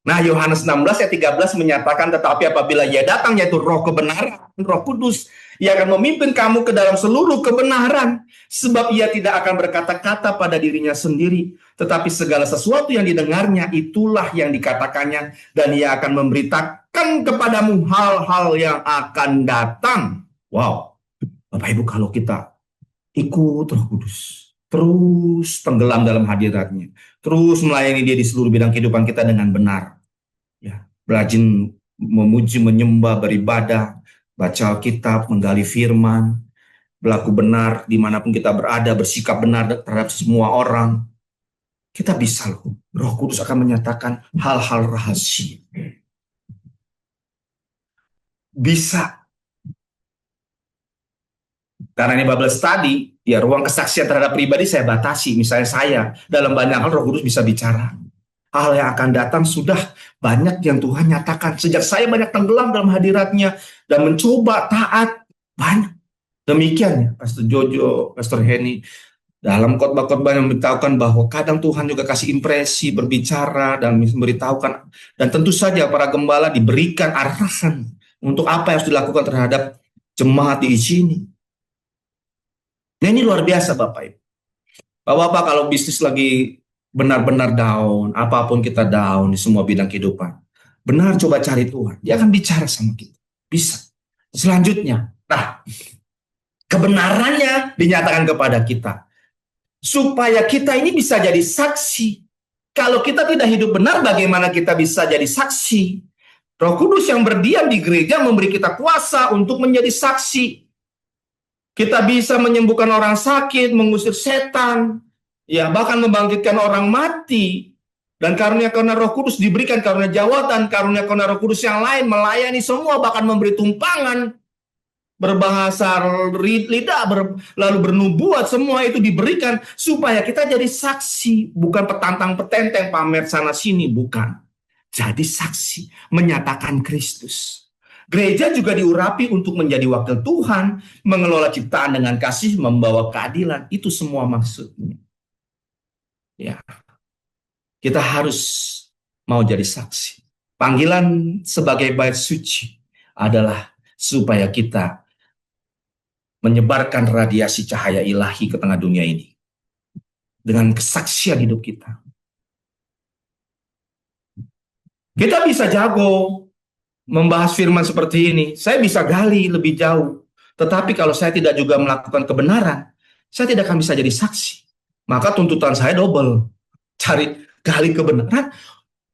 Nah, Yohanes 16 ayat 13 menyatakan, tetapi apabila ia datang, yaitu roh kebenaran, Roh Kudus, ia akan memimpin kamu ke dalam seluruh kebenaran, sebab ia tidak akan berkata-kata pada dirinya sendiri, tetapi segala sesuatu yang didengarnya, itulah yang dikatakannya, dan ia akan memberitakan kepadamu hal-hal yang akan datang. Wow, Bapak Ibu, kalau kita ikut Roh Kudus, terus tenggelam dalam hadiratnya, terus melayani dia di seluruh bidang kehidupan kita dengan benar, ya, rajin memuji, menyembah, beribadah, baca Alkitab, menggali firman, berlaku benar dimanapun kita berada, bersikap benar terhadap semua orang, kita bisa loh. Roh Kudus akan menyatakan hal-hal rahasia. Bisa. Karena ini Bible study, ya, ruang kesaksian terhadap pribadi saya batasi. Misalnya saya, dalam banyak hal Roh Kudus bisa bicara. hal yang akan datang sudah banyak yang Tuhan nyatakan. Sejak saya banyak tenggelam dalam hadiratnya dan mencoba taat, banyak. Demikian ya, Pastor Jojo, Pastor Henny, dalam khotbah-khotbah yang memberitahukan bahwa kadang Tuhan juga kasih impresi, berbicara, dan memberitahukan. Dan tentu saja para gembala diberikan arahan untuk apa yang harus dilakukan terhadap jemaat di sini. Nah, ini luar biasa Bapak Ibu. Bapak-bapak, kalau bisnis lagi benar-benar down, apapun kita down di semua bidang kehidupan, benar coba cari Tuhan. Dia akan bicara sama kita. Bisa. Selanjutnya, nah, kebenarannya dinyatakan kepada kita. Supaya kita ini bisa jadi saksi. Kalau kita tidak hidup benar, bagaimana kita bisa jadi saksi? Roh Kudus yang berdiam di gereja memberi kita kuasa untuk menjadi saksi. Kita bisa menyembuhkan orang sakit, mengusir setan, ya bahkan membangkitkan orang mati. Dan karunia-karunia Roh Kudus diberikan, karunia jawatan, karunia-karunia Roh Kudus yang lain melayani semua, bahkan memberi tumpangan, berbahasa lidah, lalu bernubuat, semua itu diberikan supaya kita jadi saksi, bukan petantang petenteng pamer sana sini, bukan. Jadi saksi, menyatakan Kristus. Gereja juga diurapi untuk menjadi wakil Tuhan, mengelola ciptaan dengan kasih, membawa keadilan. Itu semua maksudnya. Ya, kita harus mau jadi saksi. Panggilan sebagai bait suci adalah supaya kita menyebarkan radiasi cahaya ilahi ke tengah dunia ini. Dengan kesaksian hidup kita. Kita bisa jago membahas firman seperti ini, saya bisa gali lebih jauh. Tetapi kalau saya tidak juga melakukan kebenaran, saya tidak akan bisa jadi saksi. Maka tuntutan saya double. Gali kebenaran,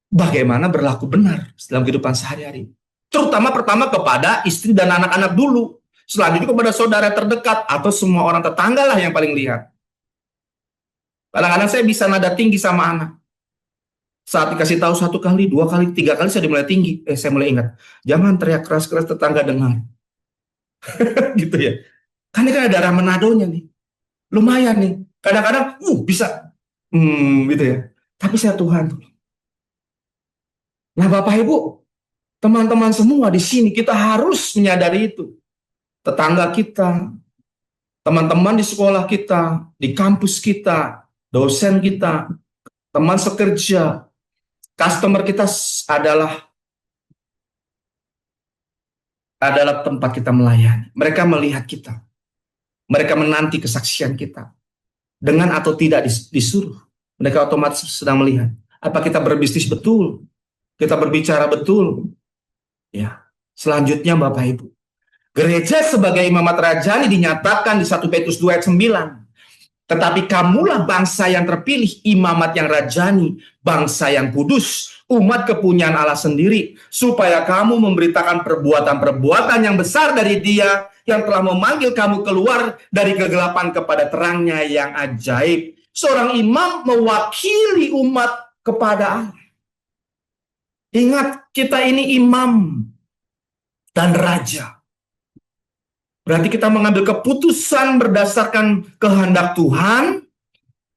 bagaimana berlaku benar dalam kehidupan sehari-hari. Terutama pertama kepada istri dan anak-anak dulu. Selanjutnya kepada saudara terdekat atau semua orang tetangga lah yang paling lihat. Kadang-kadang saya bisa nada tinggi sama anak. Saat dikasih tahu 1 kali, 2 kali, 3 kali saya mulai tinggi. Saya mulai ingat, jangan teriak keras-keras tetangga dengar. Gitu ya. Kan ini kan ada arah Manadonya nih. Lumayan nih. Kadang-kadang, bisa. Gitu ya. Tapi saya Tuhan. Nah Bapak Ibu, teman-teman semua di sini kita harus menyadari itu. Tetangga kita, teman-teman di sekolah kita, di kampus kita, dosen kita, teman sekerja, customer kita adalah tempat kita melayani. Mereka melihat kita. Mereka menanti kesaksian kita. Dengan atau tidak disuruh. Mereka otomatis sedang melihat. Apa kita berbisnis betul? Kita berbicara betul? Ya. Selanjutnya Bapak Ibu. Gereja sebagai imamat rajani dinyatakan di 1 Petrus 2 ayat 9. Tetapi kamulah bangsa yang terpilih, imamat yang rajani, bangsa yang kudus, umat kepunyaan Allah sendiri, supaya kamu memberitakan perbuatan-perbuatan yang besar dari Dia yang telah memanggil kamu keluar dari kegelapan kepada terangnya yang ajaib. Seorang imam mewakili umat kepada Allah. Ingat, kita ini imam dan raja. Berarti kita mengambil keputusan berdasarkan kehendak Tuhan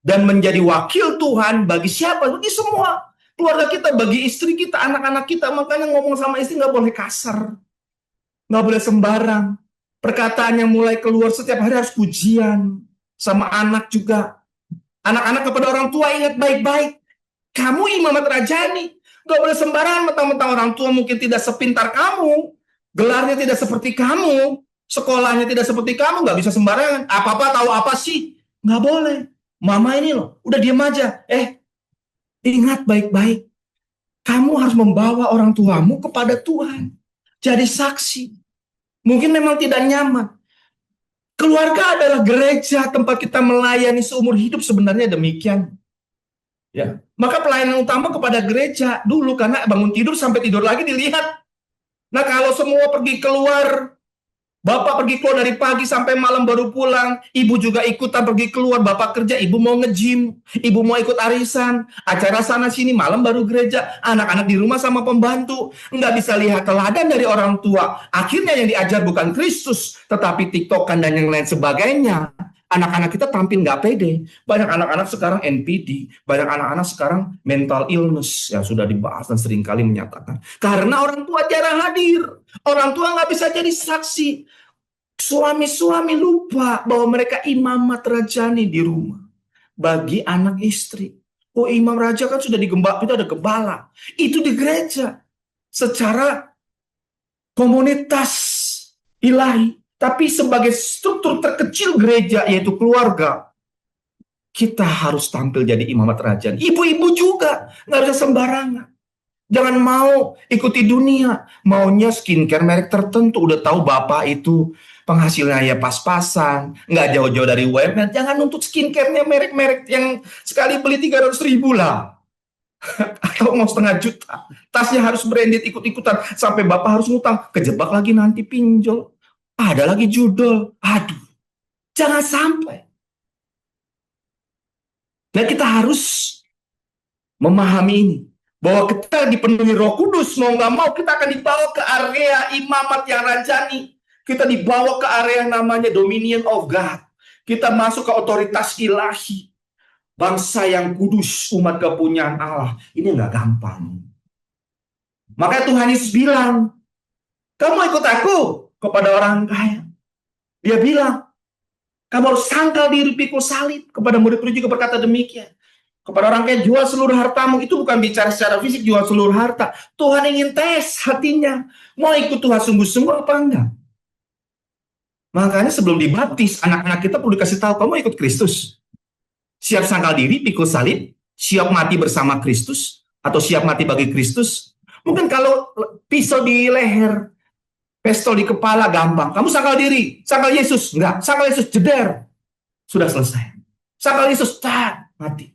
dan menjadi wakil Tuhan bagi siapa? Bagi semua keluarga kita, bagi istri kita, anak-anak kita. Makanya ngomong sama istri nggak boleh kasar, nggak boleh sembarang. Perkataan yang mulai keluar setiap hari harus pujian. Sama anak juga. Anak-anak kepada orang tua ingat baik-baik. Kamu imamat rajani. Nggak boleh sembarangan, mentang-mentang orang tua mungkin tidak sepintar kamu, gelarnya tidak seperti kamu, sekolahnya tidak seperti kamu, nggak bisa sembarangan. Apa-apa tahu apa sih? Nggak boleh. Mama ini loh, udah diam aja. Ingat baik-baik. Kamu harus membawa orang tuamu kepada Tuhan. Jadi saksi. Mungkin memang tidak nyaman. Keluarga adalah gereja, tempat kita melayani seumur hidup, sebenarnya demikian. Ya. Maka pelayanan utama kepada gereja dulu, karena bangun tidur sampai tidur lagi dilihat. Nah kalau semua pergi keluar, bapak pergi keluar dari pagi sampai malam baru pulang, ibu juga ikutan pergi keluar, bapak kerja, ibu mau nge-gym, ibu mau ikut arisan, acara sana sini, malam baru gereja, anak-anak di rumah sama pembantu, nggak bisa lihat teladan dari orang tua. Akhirnya yang diajar bukan Kristus, tetapi TikTokan dan yang lain sebagainya. Anak-anak kita tampil nggak pede. Banyak anak-anak sekarang NPD, banyak anak-anak sekarang mental illness yang sudah dibahas dan seringkali menyatakan. Karena orang tua jarang hadir. Orang tua nggak bisa jadi saksi. Suami-suami lupa bahwa mereka imamat rajani di rumah. Bagi anak istri. Oh, imam raja kan sudah digembala, itu ada gembala. Itu di gereja. Secara komunitas ilahi. Tapi sebagai struktur terkecil gereja, yaitu keluarga, kita harus tampil jadi imamat rajani. Ibu-ibu juga, nggak bisa sembarangan. Jangan mau ikuti dunia. Maunya skincare merek tertentu. Udah tahu bapak itu penghasilannya ya pas-pasan. Nggak jauh-jauh dari UMR. Jangan nuntut skincare-nya merek-merek yang sekali beli 300.000 lah. Atau mau 500.000. Tasnya harus branded ikut-ikutan. Sampai bapak harus ngutang. Kejebak lagi nanti pinjol. Ada lagi judul. Aduh. Jangan sampai. Dan kita harus memahami ini. Bahwa kita dipenuhi Roh Kudus, mau nggak mau kita akan dibawa ke area imamat yang rajani. Kita dibawa ke area yang namanya dominion of God. Kita masuk ke otoritas ilahi. Bangsa yang kudus, umat kepunyaan Allah. Ini nggak gampang. Makanya Tuhan Yesus bilang, kamu ikut aku kepada orang kaya. Dia bilang, kamu harus sangkal diri, pikul salib. Kepada murid-murid juga berkata demikian. Kepada orang kaya, jual seluruh hartamu. Itu bukan bicara secara fisik, jual seluruh harta. Tuhan ingin tes hatinya. Mau ikut Tuhan sungguh-sungguh apa enggak? Makanya sebelum dibaptis, anak-anak kita perlu dikasih tahu, kamu ikut Kristus. Siap sangkal diri, pikul salib. Siap mati bersama Kristus. Atau siap mati bagi Kristus. Mungkin kalau pisau di leher, pistol di kepala gampang. Kamu sangkal diri, sangkal Yesus. Enggak, sangkal Yesus, jeder. Sudah selesai. Sangkal Yesus, mati.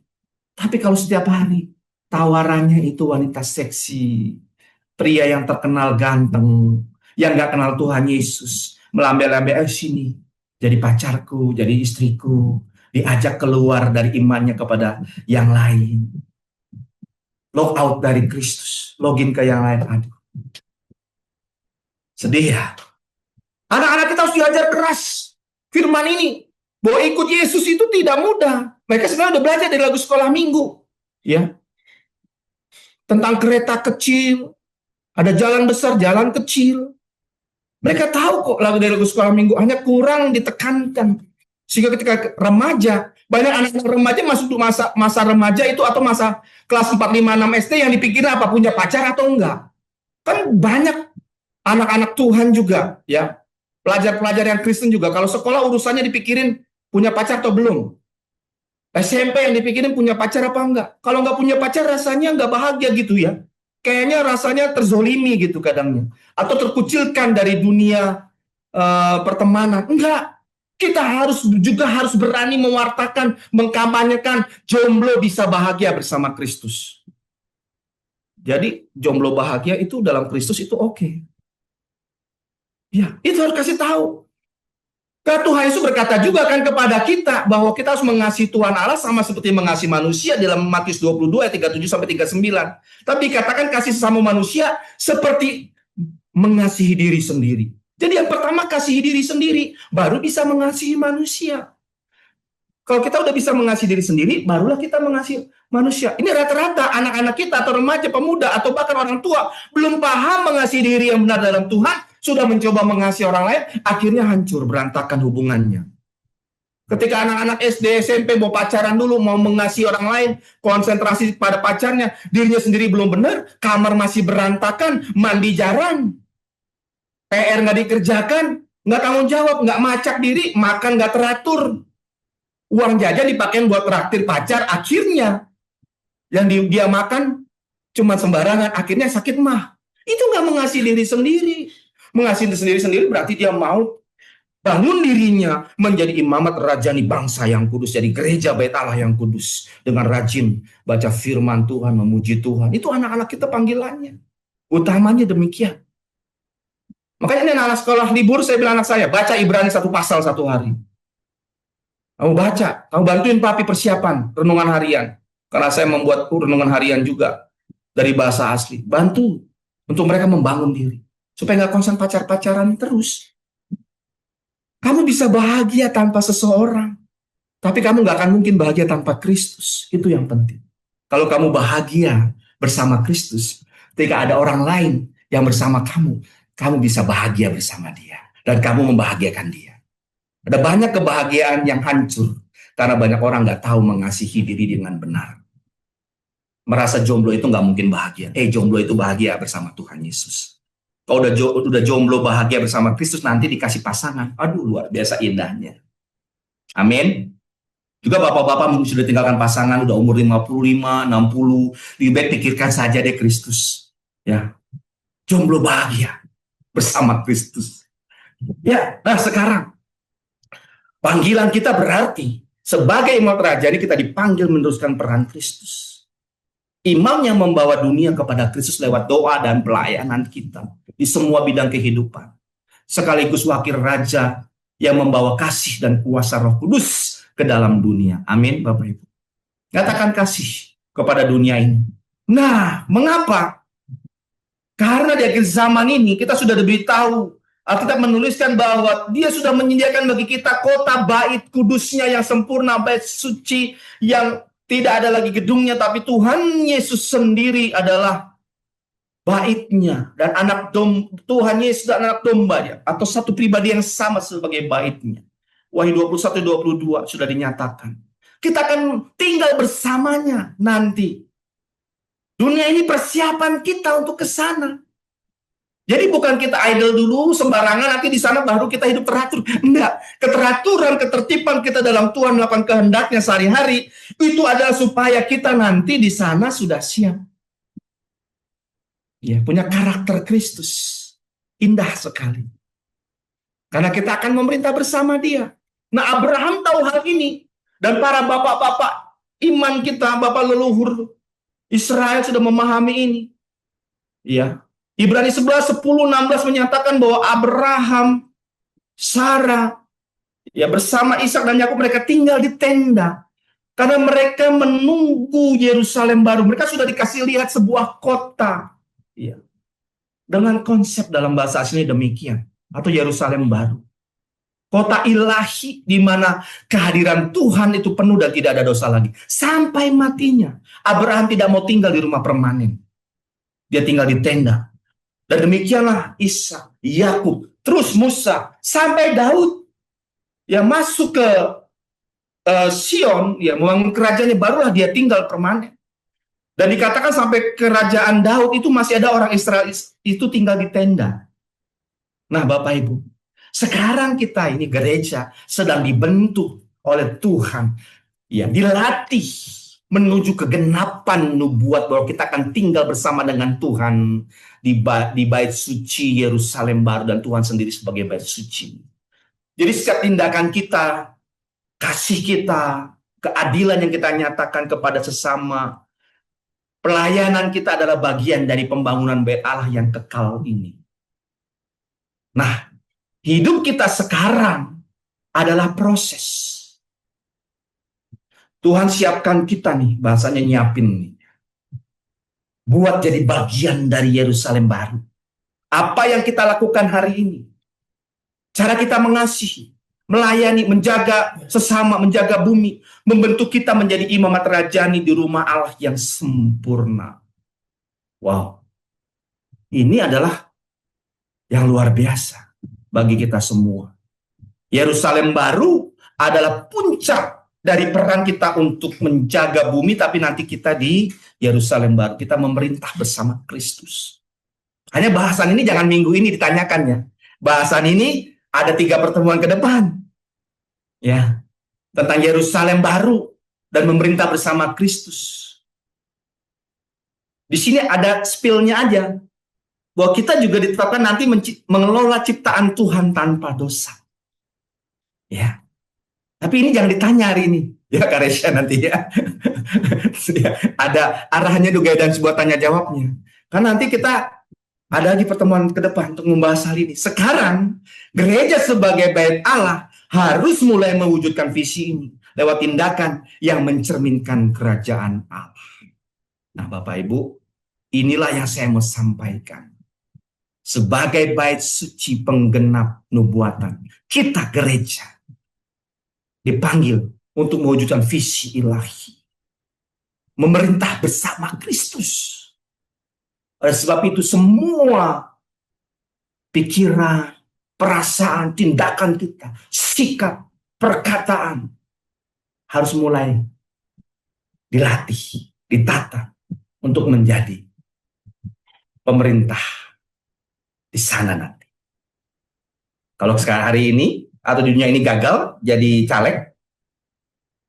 Tapi kalau setiap hari tawarannya itu wanita seksi, pria yang terkenal ganteng, yang gak kenal Tuhan Yesus, melambai-lambai sini, jadi pacarku, jadi istriku, diajak keluar dari imannya kepada yang lain, log out dari Kristus, login ke yang lain. Aduh, sedih ya. Anak-anak kita harus diajar keras firman ini, bahwa ikut Yesus itu tidak mudah. Mereka sebenarnya udah belajar dari lagu sekolah minggu, ya, tentang kereta kecil, ada jalan besar, jalan kecil. Mereka tahu kok lagu dari lagu sekolah minggu, hanya kurang ditekankan. Sehingga ketika remaja, banyak anak-anak remaja masuk masa remaja itu atau masa kelas 4, 5, 6 SD yang dipikir apa, punya pacar atau enggak. Kan banyak anak-anak Tuhan juga, ya, pelajar-pelajar yang Kristen juga, kalau sekolah urusannya dipikirin punya pacar atau belum. SMP yang dipikirin punya pacar apa enggak. Kalau enggak punya pacar rasanya enggak bahagia gitu ya. Kayaknya rasanya terzolimi gitu kadangnya. Atau terkucilkan dari dunia pertemanan. Enggak. Kita harus berani mewartakan, mengkampanyekan jomblo bisa bahagia bersama Kristus. Jadi jomblo bahagia itu dalam Kristus itu oke. Ya, itu harus kasih tahu. Karena Tuhan Yesus berkata juga kan kepada kita bahwa kita harus mengasihi Tuhan Allah sama seperti mengasihi manusia dalam Matius 22 ayat 37 sampai 39. Tapi dikatakan kasih sesama manusia seperti mengasihi diri sendiri. Jadi yang pertama kasihi diri sendiri, baru bisa mengasihi manusia. Kalau kita udah bisa mengasihi diri sendiri, barulah kita mengasihi manusia. Ini rata-rata anak-anak kita atau remaja, pemuda, atau bahkan orang tua belum paham mengasihi diri yang benar dalam Tuhan, sudah mencoba mengasihi orang lain, akhirnya hancur, berantakan hubungannya. Ketika anak-anak SD, SMP mau pacaran dulu, mau mengasihi orang lain, konsentrasi pada pacarnya, dirinya sendiri belum benar, kamar masih berantakan, mandi jarang, PR nggak dikerjakan, nggak tanggung jawab, nggak macak diri, makan nggak teratur. Uang jajan dipakai buat traktir pacar, akhirnya yang dia makan cuma sembarangan, akhirnya sakit mah. Itu nggak mengasihi diri sendiri. Mengasihi diri sendiri berarti dia mau bangun dirinya menjadi imamat rajani bangsa yang kudus, jadi gereja bait Allah yang kudus, dengan rajin baca firman Tuhan, memuji Tuhan. Itu anak-anak kita panggilannya. Utamanya demikian. Makanya ini anak sekolah libur, saya bilang anak saya, baca Ibrani 1 pasal 1 hari. Kamu baca, kamu bantuin papi persiapan renungan harian. Karena saya membuat renungan harian juga dari bahasa asli. Bantu untuk mereka membangun diri. Supaya nggak konsen pacar-pacaran terus. Kamu bisa bahagia tanpa seseorang. Tapi kamu nggak akan mungkin bahagia tanpa Kristus. Itu yang penting. Kalau kamu bahagia bersama Kristus, ketika ada orang lain yang bersama kamu, kamu bisa bahagia bersama dia. Dan kamu membahagiakan dia. Ada banyak kebahagiaan yang hancur karena banyak orang nggak tahu mengasihi diri dengan benar. Merasa jomblo itu nggak mungkin bahagia. Jomblo itu bahagia bersama Tuhan Yesus. Kalau udah jomblo bahagia bersama Kristus, nanti dikasih pasangan. Aduh, luar biasa indahnya. Amin. Juga bapak-bapak mungkin sudah tinggalkan pasangan, udah umur 55, 60, lebih baik pikirkan saja deh Kristus. Ya, jomblo bahagia bersama Kristus. Ya, nah sekarang panggilan kita berarti sebagai imam raja ini kita dipanggil meneruskan peran Kristus. Imam yang membawa dunia kepada Kristus lewat doa dan pelayanan kita di semua bidang kehidupan. Sekaligus wakil raja yang membawa kasih dan kuasa Roh Kudus ke dalam dunia. Amin, Bapak Ibu. Katakan kasih kepada dunia ini. Nah, mengapa? Karena di akhir zaman ini kita sudah diberitahu, Alkitab menuliskan bahwa dia sudah menyediakan bagi kita kota bait kudusnya yang sempurna, bait suci yang tidak ada lagi gedungnya, tapi Tuhan Yesus sendiri adalah baitnya dan Tuhan Yesus dan anak dombanya, atau satu pribadi yang sama sebagai baitnya. Wahyu 21-22 sudah dinyatakan. Kita akan tinggal bersamanya nanti. Dunia ini persiapan kita untuk ke sana. Jadi bukan kita idle dulu sembarangan, nanti di sana baru kita hidup teratur. Enggak, keteraturan, ketertiban kita dalam Tuhan melakukan kehendaknya sehari-hari, itu adalah supaya kita nanti di sana sudah siap. Ya, punya karakter Kristus. Indah sekali. Karena kita akan memerintah bersama dia. Nah, Abraham tahu hal ini. Dan para bapak-bapak iman kita, bapak leluhur Israel sudah memahami ini. Ya. Ibrani 11, 10, 16 menyatakan bahwa Abraham, Sarah, ya bersama Ishak dan Yakub mereka tinggal di tenda. Karena mereka menunggu Yerusalem baru. Mereka sudah dikasih lihat sebuah kota. Ya. Dengan konsep dalam bahasa aslinya demikian. Atau Yerusalem baru. Kota ilahi di mana kehadiran Tuhan itu penuh dan tidak ada dosa lagi. Sampai matinya. Abraham tidak mau tinggal di rumah permanen. Dia tinggal di tenda. Dan demikianlah Ishak, Yakub, terus Musa, sampai Daud. Yang masuk ke Sion, ya membangun kerajaannya, barulah dia tinggal permanen. Dan dikatakan sampai kerajaan Daud itu masih ada orang Israel itu tinggal di tenda. Nah, Bapak Ibu, sekarang kita ini gereja sedang dibentuk oleh Tuhan, ya dilatih menuju kegenapan nubuat bahwa kita akan tinggal bersama dengan Tuhan di bait suci Yerusalem baru, dan Tuhan sendiri sebagai bait suci. Jadi setiap tindakan kita, kasih kita, keadilan yang kita nyatakan kepada sesama, pelayanan kita adalah bagian dari pembangunan bait Allah yang kekal ini. Nah, hidup kita sekarang adalah proses. Tuhan siapkan kita nih, bahasanya nyiapin nih. Buat jadi bagian dari Yerusalem baru. Apa yang kita lakukan hari ini? Cara kita mengasihi, melayani, menjaga sesama, menjaga bumi, membentuk kita menjadi imamat rajani di rumah Allah yang sempurna. Wow. Ini adalah yang luar biasa bagi kita semua. Yerusalem baru adalah puncak dari peran kita untuk menjaga bumi, tapi nanti kita di Yerusalem baru, kita memerintah bersama Kristus. Hanya bahasan ini jangan minggu ini ditanyakannya. Bahasan ini ada 3 pertemuan ke depan. Ya, tentang Yerusalem baru dan memerintah bersama Kristus. Di sini ada spillnya aja. Bahwa kita juga ditetapkan nanti mengelola ciptaan Tuhan tanpa dosa. Ya. Tapi ini jangan ditanya hari ini. Ya, Karesya nanti ya. Ada arahannya juga dan sebuah tanya jawabnya. Karena nanti kita ada di pertemuan ke depan untuk membahas hal ini. Sekarang, gereja sebagai bait Allah harus mulai mewujudkan visi ini lewat tindakan yang mencerminkan kerajaan Allah. Nah, Bapak Ibu, inilah yang saya mau sampaikan. Sebagai bait suci penggenap nubuatan, kita gereja dipanggil untuk mewujudkan visi ilahi. Memerintah bersama Kristus. Oleh sebab itu semua pikiran, perasaan, tindakan kita, sikap, perkataan harus mulai dilatih, ditata untuk menjadi pemerintah di sana nanti. Kalau sekarang hari ini atau di dunia ini gagal jadi caleg,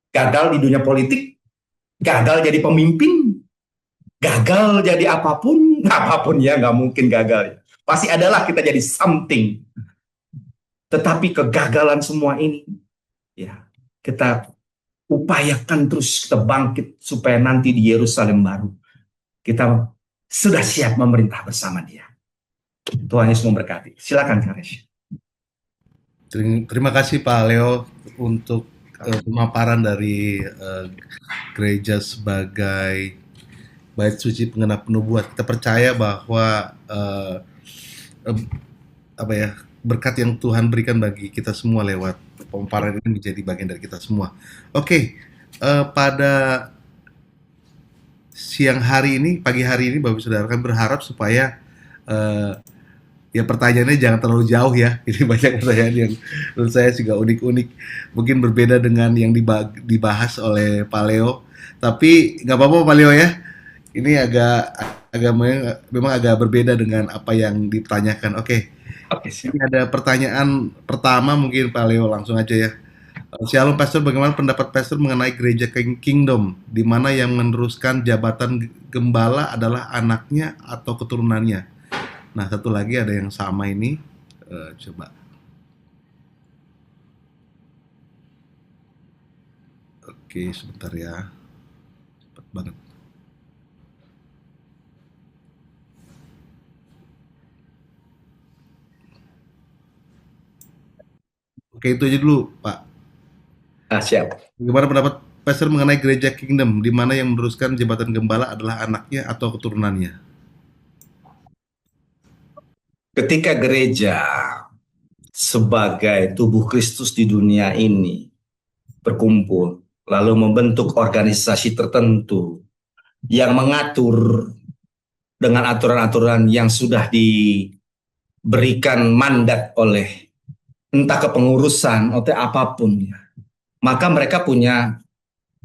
gagal di dunia politik, gagal jadi pemimpin, gagal jadi apapun ya, nggak mungkin gagal. Pasti adalah kita jadi something. Tetapi kegagalan semua ini, ya kita upayakan terus, kita bangkit supaya nanti di Yerusalem baru kita sudah siap memerintah bersama Dia. Tuhan Yesus memberkati. Silakan Karesh. Terima kasih Pak Leo untuk pemaparan dari gereja sebagai bait suci penggenap nubuat. Kita percaya bahwa berkat yang Tuhan berikan bagi kita semua lewat pemaparan ini menjadi bagian dari kita semua. Oke, pada siang hari ini, pagi hari ini, Bapak Saudara, kami berharap supaya ya pertanyaannya jangan terlalu jauh ya. Ini banyak pertanyaan yang menurut saya juga unik-unik. Mungkin berbeda dengan yang dibahas oleh Pak Leo. Tapi nggak apa-apa Pak Leo ya. Ini memang agak berbeda dengan apa yang ditanyakan. Oke. Ini ada pertanyaan pertama mungkin Pak Leo, langsung aja ya. Shalom Pastor, bagaimana pendapat Pastor mengenai gereja Kingdom, di mana yang meneruskan jabatan gembala adalah anaknya atau keturunannya? Nah, satu lagi ada yang sama ini, coba. Oke, sebentar ya. Cepat banget. Oke, itu aja dulu, Pak. Siap. Bagaimana pendapat Pastor mengenai gereja Kingdom, di mana yang meneruskan jabatan gembala adalah anaknya atau keturunannya? Ketika gereja sebagai tubuh Kristus di dunia ini berkumpul, lalu membentuk organisasi tertentu yang mengatur dengan aturan-aturan yang sudah diberikan mandat oleh entah kepengurusan atau apapun, maka mereka punya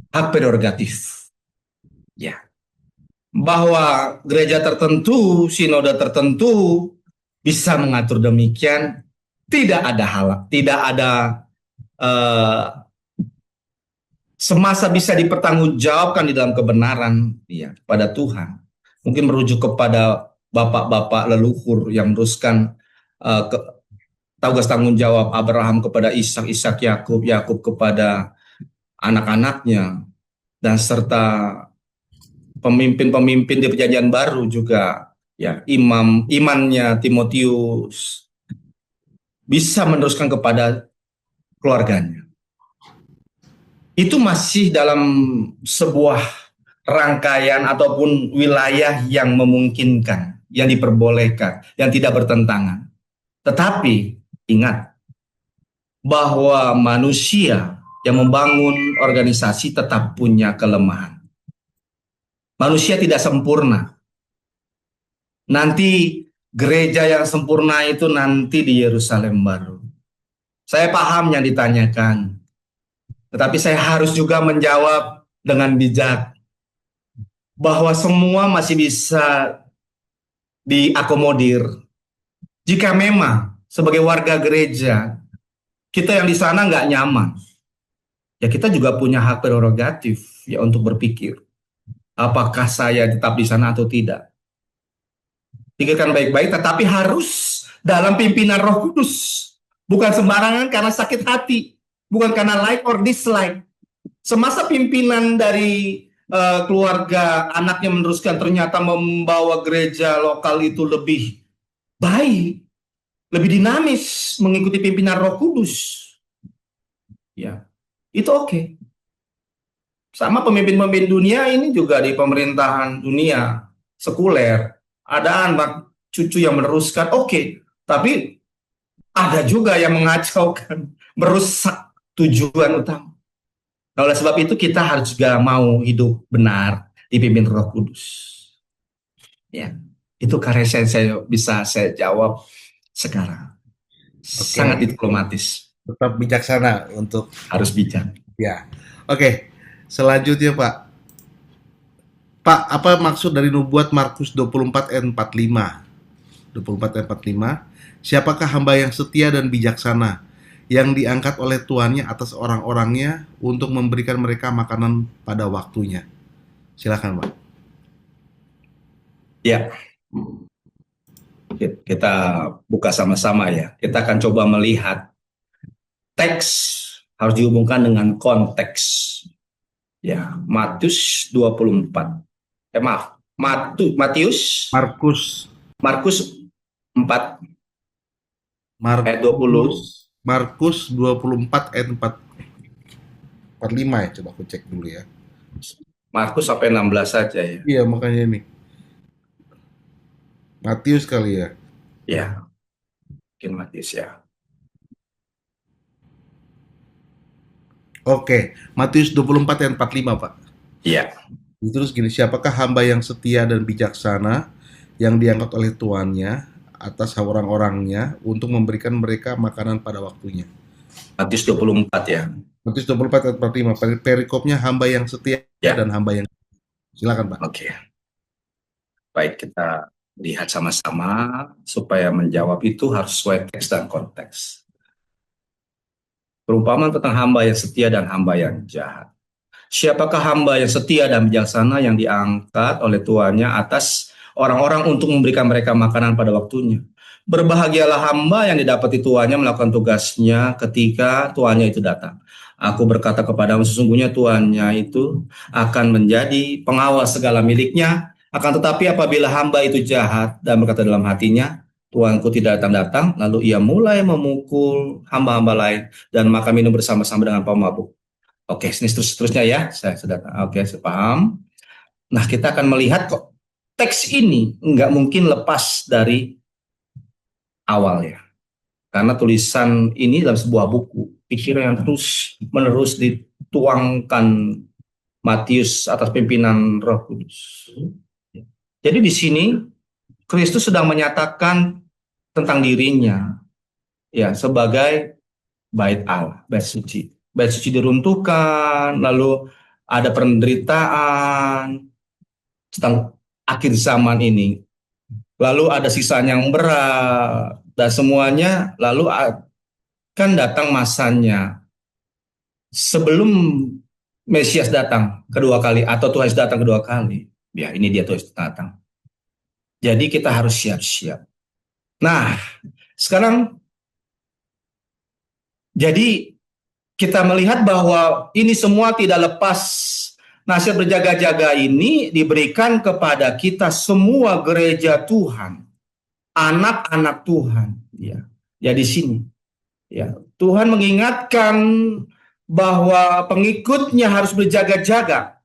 hak prerogatif. Ya, bahwa gereja tertentu, sinode tertentu bisa mengatur demikian, tidak ada semasa bisa dipertanggungjawabkan di dalam kebenaran ya pada Tuhan. Mungkin merujuk kepada bapak-bapak leluhur yang meneruskan tugas tanggung jawab Abraham kepada Ishak, Ishak Yakub, Yakub kepada anak-anaknya, dan serta pemimpin-pemimpin di Perjanjian Baru juga ya, imannya Timotius bisa meneruskan kepada keluarganya. Itu masih dalam sebuah rangkaian ataupun wilayah yang memungkinkan, yang diperbolehkan, yang tidak bertentangan. Tetapi ingat bahwa manusia yang membangun organisasi tetap punya kelemahan. Manusia tidak sempurna. Nanti gereja yang sempurna itu nanti di Yerusalem baru. Saya paham yang ditanyakan, tetapi saya harus juga menjawab dengan bijak bahwa semua masih bisa diakomodir. Jika memang sebagai warga gereja kita yang di sana nggak nyaman, ya kita juga punya hak prerogatif ya untuk berpikir apakah saya tetap di sana atau tidak. Pikirkan baik-baik, tetapi harus dalam pimpinan Roh Kudus. Bukan sembarangan karena sakit hati, bukan karena like or dislike. Semasa pimpinan dari keluarga anaknya meneruskan ternyata membawa gereja lokal itu lebih baik, lebih dinamis mengikuti pimpinan Roh Kudus, ya itu oke. Sama pemimpin-pemimpin dunia ini juga di pemerintahan dunia sekuler, ada anak cucu yang meneruskan, oke. Tapi ada juga yang mengacaukan, merusak tujuan utama. Nah, oleh sebab itu kita harus juga mau hidup benar dipimpin Roh Kudus. Ya, itu karya saya bisa saya jawab sekarang. Sangat Oke, diplomatis, tetap bijaksana untuk harus bijak. ya. Oke, selanjutnya Pak. Pak, apa maksud dari nubuat Markus 24 ayat 45? 24 ayat 45. Siapakah hamba yang setia dan bijaksana yang diangkat oleh tuannya atas orang-orangnya untuk memberikan mereka makanan pada waktunya? Silakan, Pak. Ya, kita buka sama-sama ya. Kita akan coba melihat teks harus dihubungkan dengan konteks. Ya, Matius 24. Maaf, Matius, Markus Markus 4 ayat Markus 20. Markus 24 ayat 45 ya. Coba aku cek dulu ya. Markus sampai 16 saja ya. Iya, makanya ini. Matius kali ya. Ya, mungkin Matius ya. Oke, Matius 24 ayat 45, Pak. Iya, Terus gini, siapakah hamba yang setia dan bijaksana yang diangkat oleh tuannya atas orang-orangnya untuk memberikan mereka makanan pada waktunya? Matius 24 ya. Matius 24 ayat 45, perikopnya hamba yang setia Ya, dan hamba yang... Silakan, Pak. oke. Baik, kita lihat sama-sama supaya menjawab itu harus sesuai teks dan konteks. Perumpamaan tentang hamba yang setia dan hamba yang jahat. Siapakah hamba yang setia dan bijaksana yang diangkat oleh tuannya atas orang-orang untuk memberikan mereka makanan pada waktunya? Berbahagialah hamba yang didapati tuannya melakukan tugasnya ketika tuannya itu datang. Aku berkata kepadamu, sesungguhnya tuannya itu akan menjadi pengawal segala miliknya. Akan tetapi apabila hamba itu jahat dan berkata dalam hatinya, Tuanku tidak datang-datang, lalu ia mulai memukul hamba-hamba lain dan makan minum bersama-sama dengan pemabuk. Oke, ini seterusnya ya. Saya sudah oke, saya paham. Nah, kita akan melihat kok teks ini nggak mungkin lepas dari awal ya. Karena tulisan ini dalam sebuah buku, pikiran yang terus menerus dituangkan Matius atas pimpinan Roh Kudus. Jadi di sini Kristus sedang menyatakan tentang dirinya ya sebagai bait Allah, bait suci. Bait suci diruntuhkan, lalu ada penderitaan tentang akhir zaman ini. Lalu ada sisaan yang berat dan semuanya lalu akan datang masanya sebelum Mesias datang kedua kali atau Tuhan Yesus datang kedua kali. Ya, ini dia Tuhan Yesus datang. Jadi kita harus siap-siap. Nah, sekarang jadi kita melihat bahwa ini semua tidak lepas nasihat berjaga-jaga ini diberikan kepada kita semua gereja Tuhan, anak-anak Tuhan. Ya, ya di sini. Ya, Tuhan mengingatkan bahwa pengikutnya harus berjaga-jaga.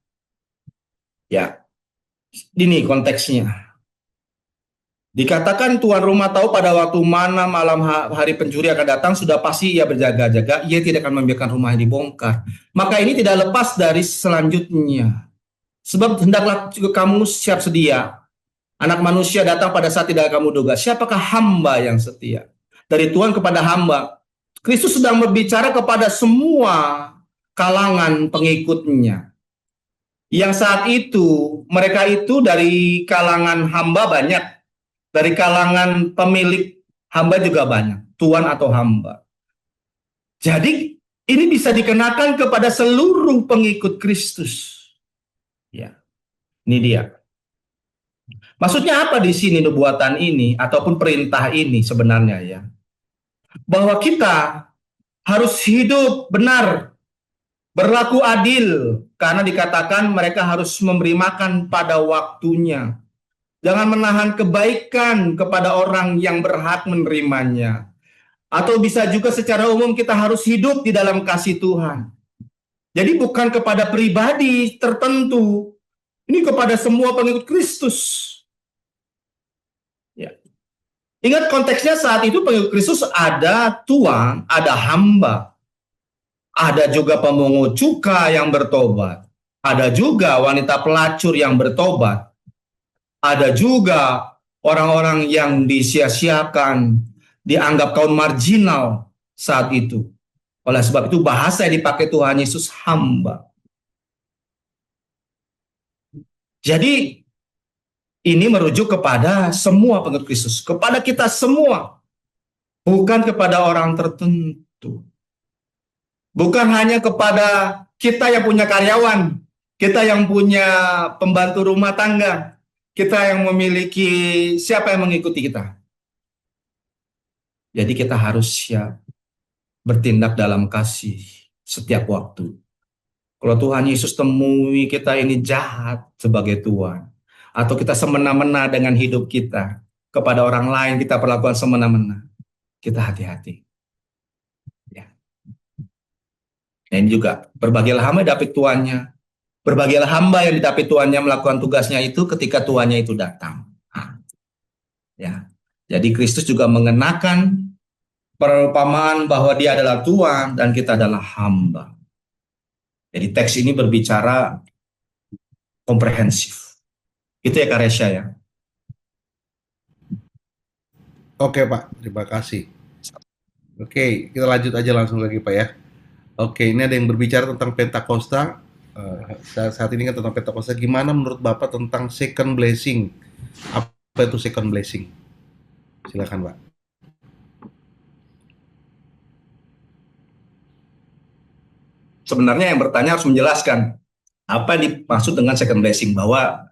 Ya, ini konteksnya. Dikatakan tuan rumah tahu pada waktu mana malam hari pencuri akan datang, sudah pasti ia berjaga-jaga, ia tidak akan membiarkan rumahnya dibongkar. Maka ini tidak lepas dari selanjutnya. Sebab hendaklah juga kamu siap sedia. Anak manusia datang pada saat tidak kamu duga. Siapakah hamba yang setia? Dari Tuhan kepada hamba. Kristus sedang berbicara kepada semua kalangan pengikutnya. Yang saat itu, mereka itu dari kalangan hamba banyak. Dari kalangan pemilik hamba juga banyak, tuan atau hamba. Jadi ini bisa dikenakan kepada seluruh pengikut Kristus. Ya, ini dia. Maksudnya apa di sini nubuatan ini ataupun perintah ini sebenarnya ya? Bahwa kita harus hidup benar, berlaku adil karena dikatakan mereka harus memberi makan pada waktunya. Jangan menahan kebaikan kepada orang yang berhak menerimanya. Atau bisa juga secara umum kita harus hidup di dalam kasih Tuhan. Jadi bukan kepada pribadi tertentu. Ini kepada semua pengikut Kristus. Ya. Ingat konteksnya saat itu pengikut Kristus ada tuan, ada hamba. Ada juga pemungut cukai yang bertobat. Ada juga wanita pelacur yang bertobat. Ada juga orang-orang yang disia-siakan, dianggap kaum marginal saat itu. Oleh sebab itu bahasa yang dipakai Tuhan Yesus hamba. Jadi ini merujuk kepada semua pengikut Kristus, kepada kita semua, bukan kepada orang tertentu. Bukan hanya kepada kita yang punya karyawan, kita yang punya pembantu rumah tangga, kita yang memiliki siapa yang mengikuti kita. Jadi kita harus siap bertindak dalam kasih setiap waktu. Kalau Tuhan Yesus temui kita ini jahat sebagai Tuhan, atau kita semena-mena dengan hidup kita, kepada orang lain kita perlakuan semena-mena, kita hati-hati. Ya. Dan juga berbahagialah hamba yang dapat tuannya, berbahagialah hamba yang dapat tuannya melakukan tugasnya itu ketika tuannya itu datang. Nah, ya. Jadi Kristus juga mengenakan perumpamaan bahwa dia adalah Tuhan dan kita adalah hamba. Jadi teks ini berbicara komprehensif. Itu ya Kak Resya ya. Oke Pak, terima kasih. Oke, kita lanjut aja langsung lagi Pak ya. Oke, ini ada yang berbicara tentang Pentakosta. Saat ini kan tentang Pentakosta. Gimana menurut Bapak tentang second blessing? Apa itu second blessing? Silakan Pak. Sebenarnya yang bertanya harus menjelaskan apa yang dimaksud dengan second blessing, bahwa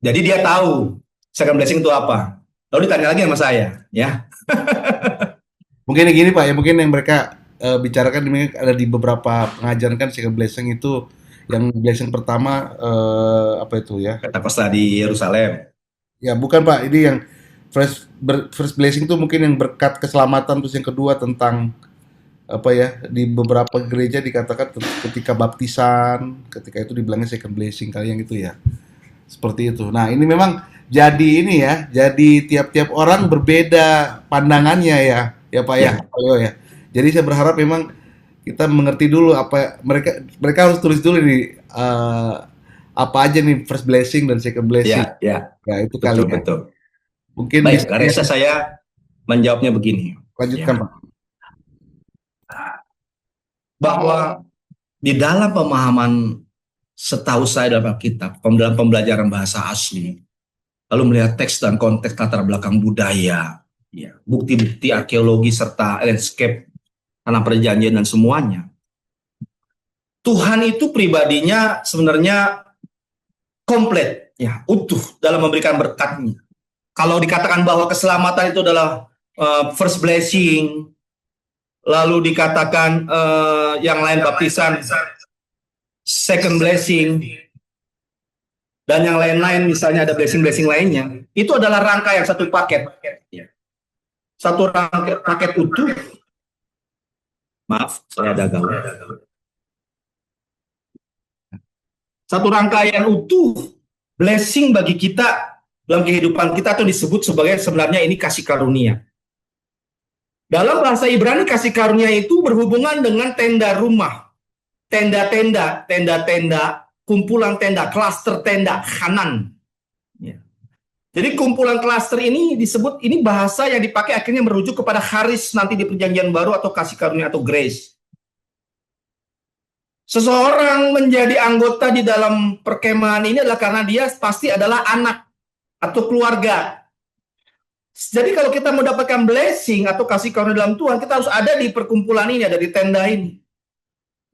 jadi dia tahu second blessing itu apa. Lalu ditanya lagi sama saya, ya. Mungkin gini Pak ya, mungkin yang mereka bicarakan ini ada di beberapa pengajaran kan second blessing itu yang blessing pertama apa itu ya? Pentakosta di Yerusalem. Ya bukan Pak, ini yang first blessing itu mungkin yang berkat keselamatan, terus yang kedua tentang apa ya, di beberapa gereja dikatakan ketika baptisan, ketika itu dibilangnya second blessing kali yang itu ya. Seperti itu. Nah, ini memang jadi ini ya, jadi tiap-tiap orang berbeda pandangannya ya, ya Pak ya, Ya, Pak Leo ya. Jadi saya berharap memang kita mengerti dulu apa mereka mereka harus tulis dulu nih apa aja nih first blessing dan second blessing. ya, ya, Ya, itu kali betul, ya. betul. Mungkin Baik, bisa Karesa saya menjawabnya begini, lanjutkan ya, Pak. bahwa di dalam pemahaman setahu saya dalam Alkitab, dalam pembelajaran bahasa asli, lalu melihat teks dan konteks latar belakang budaya, ya, bukti-bukti arkeologi serta landscape tanah perjanjian dan semuanya, Tuhan itu pribadinya sebenarnya komplit, ya, utuh dalam memberikan berkatnya. Kalau dikatakan bahwa keselamatan itu adalah first blessing, lalu dikatakan yang lain baptisan second blessing, dan yang lain-lain misalnya ada blessing-blessing lainnya, itu adalah rangkaian satu paket. Satu rangkaian paket utuh. Maaf, saya ada ganggu. Satu rangkaian utuh blessing bagi kita dalam kehidupan kita itu disebut sebagai sebenarnya ini kasih karunia. Dalam bahasa Ibrani kasih karunia itu berhubungan dengan tenda rumah, tenda-tenda, tenda-tenda, kumpulan tenda, klaster tenda, Hanan. Ya. Jadi kumpulan klaster ini disebut, ini bahasa yang dipakai akhirnya merujuk kepada charis nanti di perjanjian baru atau kasih karunia atau grace. Seseorang menjadi anggota di dalam perkemahan ini adalah karena dia pasti adalah anak atau keluarga. Jadi kalau kita mendapatkan blessing atau kasih karunia dalam Tuhan, kita harus ada di perkumpulan ini, ada di tenda ini.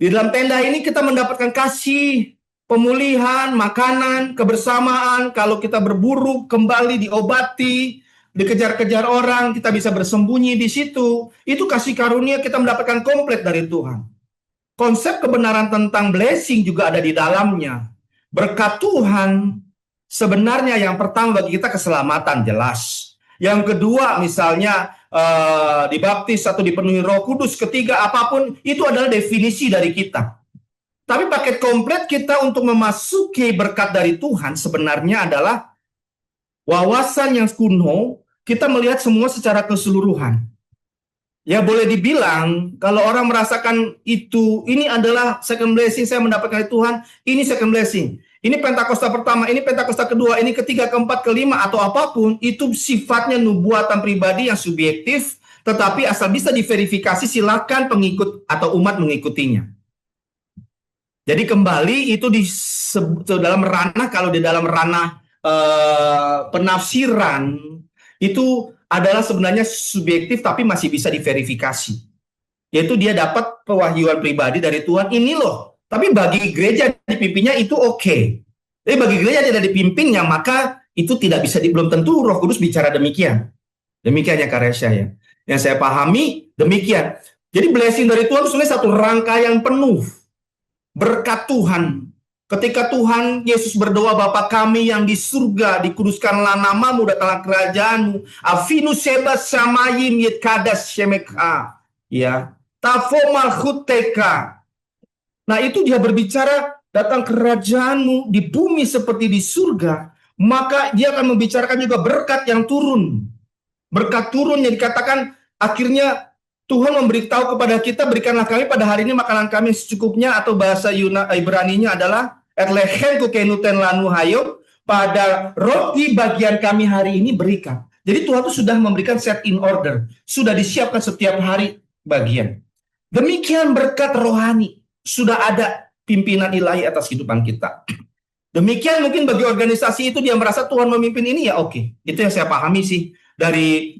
Di dalam tenda ini kita mendapatkan kasih, pemulihan, makanan, kebersamaan. Kalau kita berburu, kembali diobati, dikejar-kejar orang, kita bisa bersembunyi di situ. Itu kasih karunia kita mendapatkan komplit dari Tuhan. Konsep kebenaran tentang blessing juga ada di dalamnya. Berkat Tuhan sebenarnya yang pertama bagi kita keselamatan, jelas. Yang kedua misalnya dibaptis atau dipenuhi Roh Kudus. Ketiga apapun itu adalah definisi dari kita. Tapi paket komplit kita untuk memasuki berkat dari Tuhan sebenarnya adalah wawasan yang kuno. Kita melihat semua secara keseluruhan. Ya boleh dibilang kalau orang merasakan itu, ini adalah second blessing saya mendapatkan dari Tuhan, ini second blessing. Ini Pentakosta pertama, ini Pentakosta kedua, ini ketiga, keempat, kelima atau apapun, itu sifatnya nubuatan pribadi yang subjektif, tetapi asal bisa diverifikasi silakan pengikut atau umat mengikutinya. Jadi kembali itu di dalam ranah, kalau di dalam ranah penafsiran itu adalah sebenarnya subjektif tapi masih bisa diverifikasi. Yaitu dia dapat pewahyuan pribadi dari Tuhan, ini loh. Tapi bagi gereja dipimpinnya itu oke. Tapi bagi gereja tidak dipimpinnya, maka itu tidak bisa, belum tentu Roh Kudus bicara demikian. Demikiannya karya saya. Yang saya pahami demikian. Jadi blessing dari Tuhan itu sebenarnya satu rangkaian penuh berkat Tuhan. Ketika Tuhan Yesus berdoa, Bapa kami yang di surga, dikuduskanlah namamu, datanglah kerajaanmu, afinu seba samayim yet kadas shemeka, ya, tafo malchuteka. Nah itu dia berbicara datang kerajaanmu di bumi seperti di surga, maka dia akan membicarakan juga berkat yang turun. Berkat turun yang dikatakan akhirnya Tuhan memberitahu kepada kita, berikanlah kami pada hari ini makanan kami secukupnya, atau bahasa Ibraninya adalah etlechem kukenuten lanu hayom, pada roti bagian kami hari ini berikan. Jadi Tuhan itu sudah memberikan set in order, sudah disiapkan setiap hari bagian. Demikian berkat rohani, sudah ada pimpinan ilahi atas kehidupan kita. Demikian mungkin bagi organisasi itu dia merasa Tuhan memimpin ini, ya oke. Itu yang saya pahami sih dari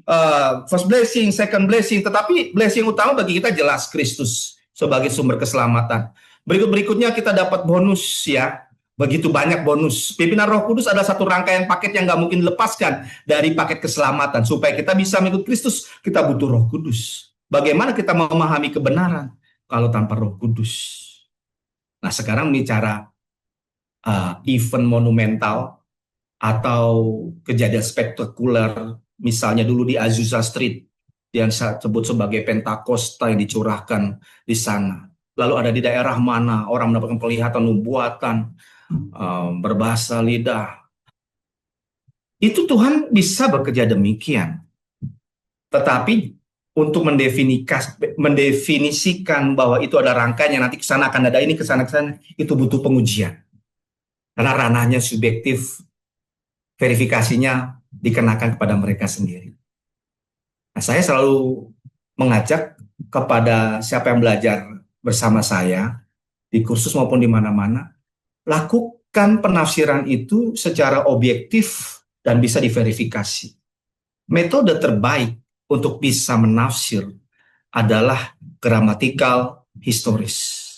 first blessing, second blessing, tetapi blessing utama bagi kita jelas Kristus sebagai sumber keselamatan. Berikutnya kita dapat bonus ya, begitu banyak bonus. Pimpinan Roh Kudus adalah satu rangkaian paket yang nggak mungkin dilepaskan dari paket keselamatan. Supaya kita bisa mengikut Kristus, kita butuh Roh Kudus. Bagaimana kita memahami kebenaran kalau tanpa Roh Kudus? Nah sekarang bicara event monumental atau kejadian spektakuler, misalnya dulu di Azusa Street yang saya sebut sebagai Pentakosta yang dicurahkan di sana. Lalu ada di daerah mana orang mendapatkan penglihatan nubuatan, berbahasa lidah. Itu Tuhan bisa bekerja demikian. Tetapi untuk mendefinisikan bahwa itu ada rangkaian yang nanti ke sana akan ada ini, ke sana, itu butuh pengujian. Karena ranahnya subjektif, verifikasinya dikenakan kepada mereka sendiri. Nah, saya selalu mengajak kepada siapa yang belajar bersama saya di kursus maupun di mana-mana, lakukan penafsiran itu secara objektif dan bisa diverifikasi. Metode terbaik untuk bisa menafsir adalah gramatikal historis.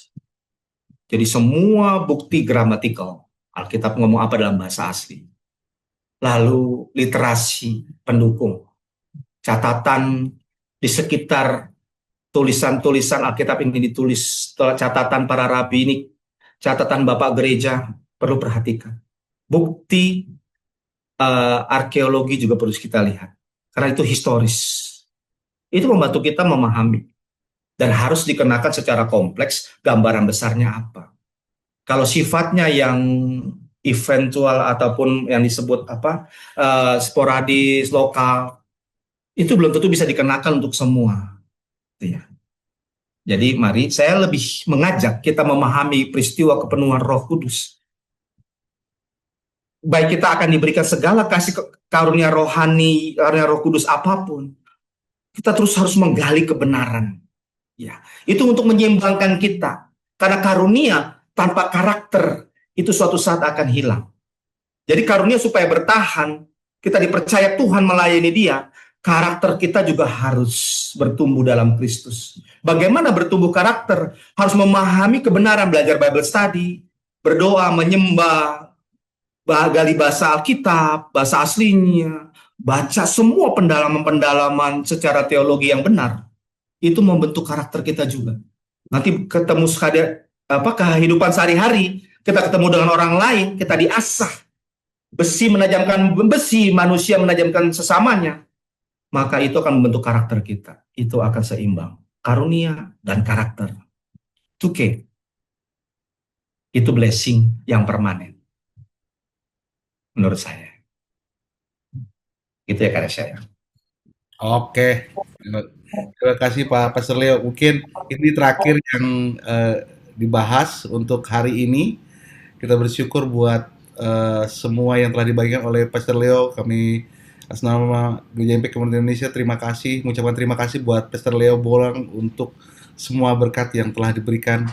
Jadi semua bukti gramatikal, Alkitab ngomong apa dalam bahasa asli. Lalu literasi pendukung, catatan di sekitar tulisan-tulisan Alkitab ini ditulis, catatan para rabi ini, catatan Bapak Gereja perlu perhatikan. Bukti arkeologi juga perlu kita lihat, karena itu historis. Itu membantu kita memahami dan harus dikenakan secara kompleks gambaran besarnya apa. Kalau sifatnya yang eventual ataupun yang disebut sporadis, lokal, itu belum tentu bisa dikenakan untuk semua. Ya. Jadi mari saya lebih mengajak kita memahami peristiwa kepenuhan Roh Kudus. Baik kita akan diberikan segala kasih karunia rohani, karunia Roh Kudus apapun, kita terus harus menggali kebenaran. Ya, itu untuk menyeimbangkan kita. Karena karunia tanpa karakter itu suatu saat akan hilang. Jadi karunia supaya bertahan, kita dipercaya Tuhan melayani dia, karakter kita juga harus bertumbuh dalam Kristus. Bagaimana bertumbuh karakter? Harus memahami kebenaran, belajar Bible study, berdoa, menyembah, gali bahasa Alkitab, bahasa aslinya, baca semua pendalaman-pendalaman secara teologi yang benar. Itu membentuk karakter kita juga. Nanti ketemu kehidupan sehari-hari, kita ketemu dengan orang lain, kita diasah. Besi menajamkan besi, manusia menajamkan sesamanya. Maka itu akan membentuk karakter kita. Itu akan seimbang. Karunia dan karakter. 2K. Itu blessing yang permanen. Menurut saya. Itu ya karya saya. Oke. Terima kasih Pak Pastor Leo. Mungkin ini terakhir yang dibahas untuk hari ini. Kita bersyukur buat semua yang telah dibagikan oleh Pastor Leo. Kami atas nama Gereja Impact Kemuliaan Indonesia terima kasih, mengucapkan terima kasih buat Pastor Leo Bolang untuk semua berkat yang telah diberikan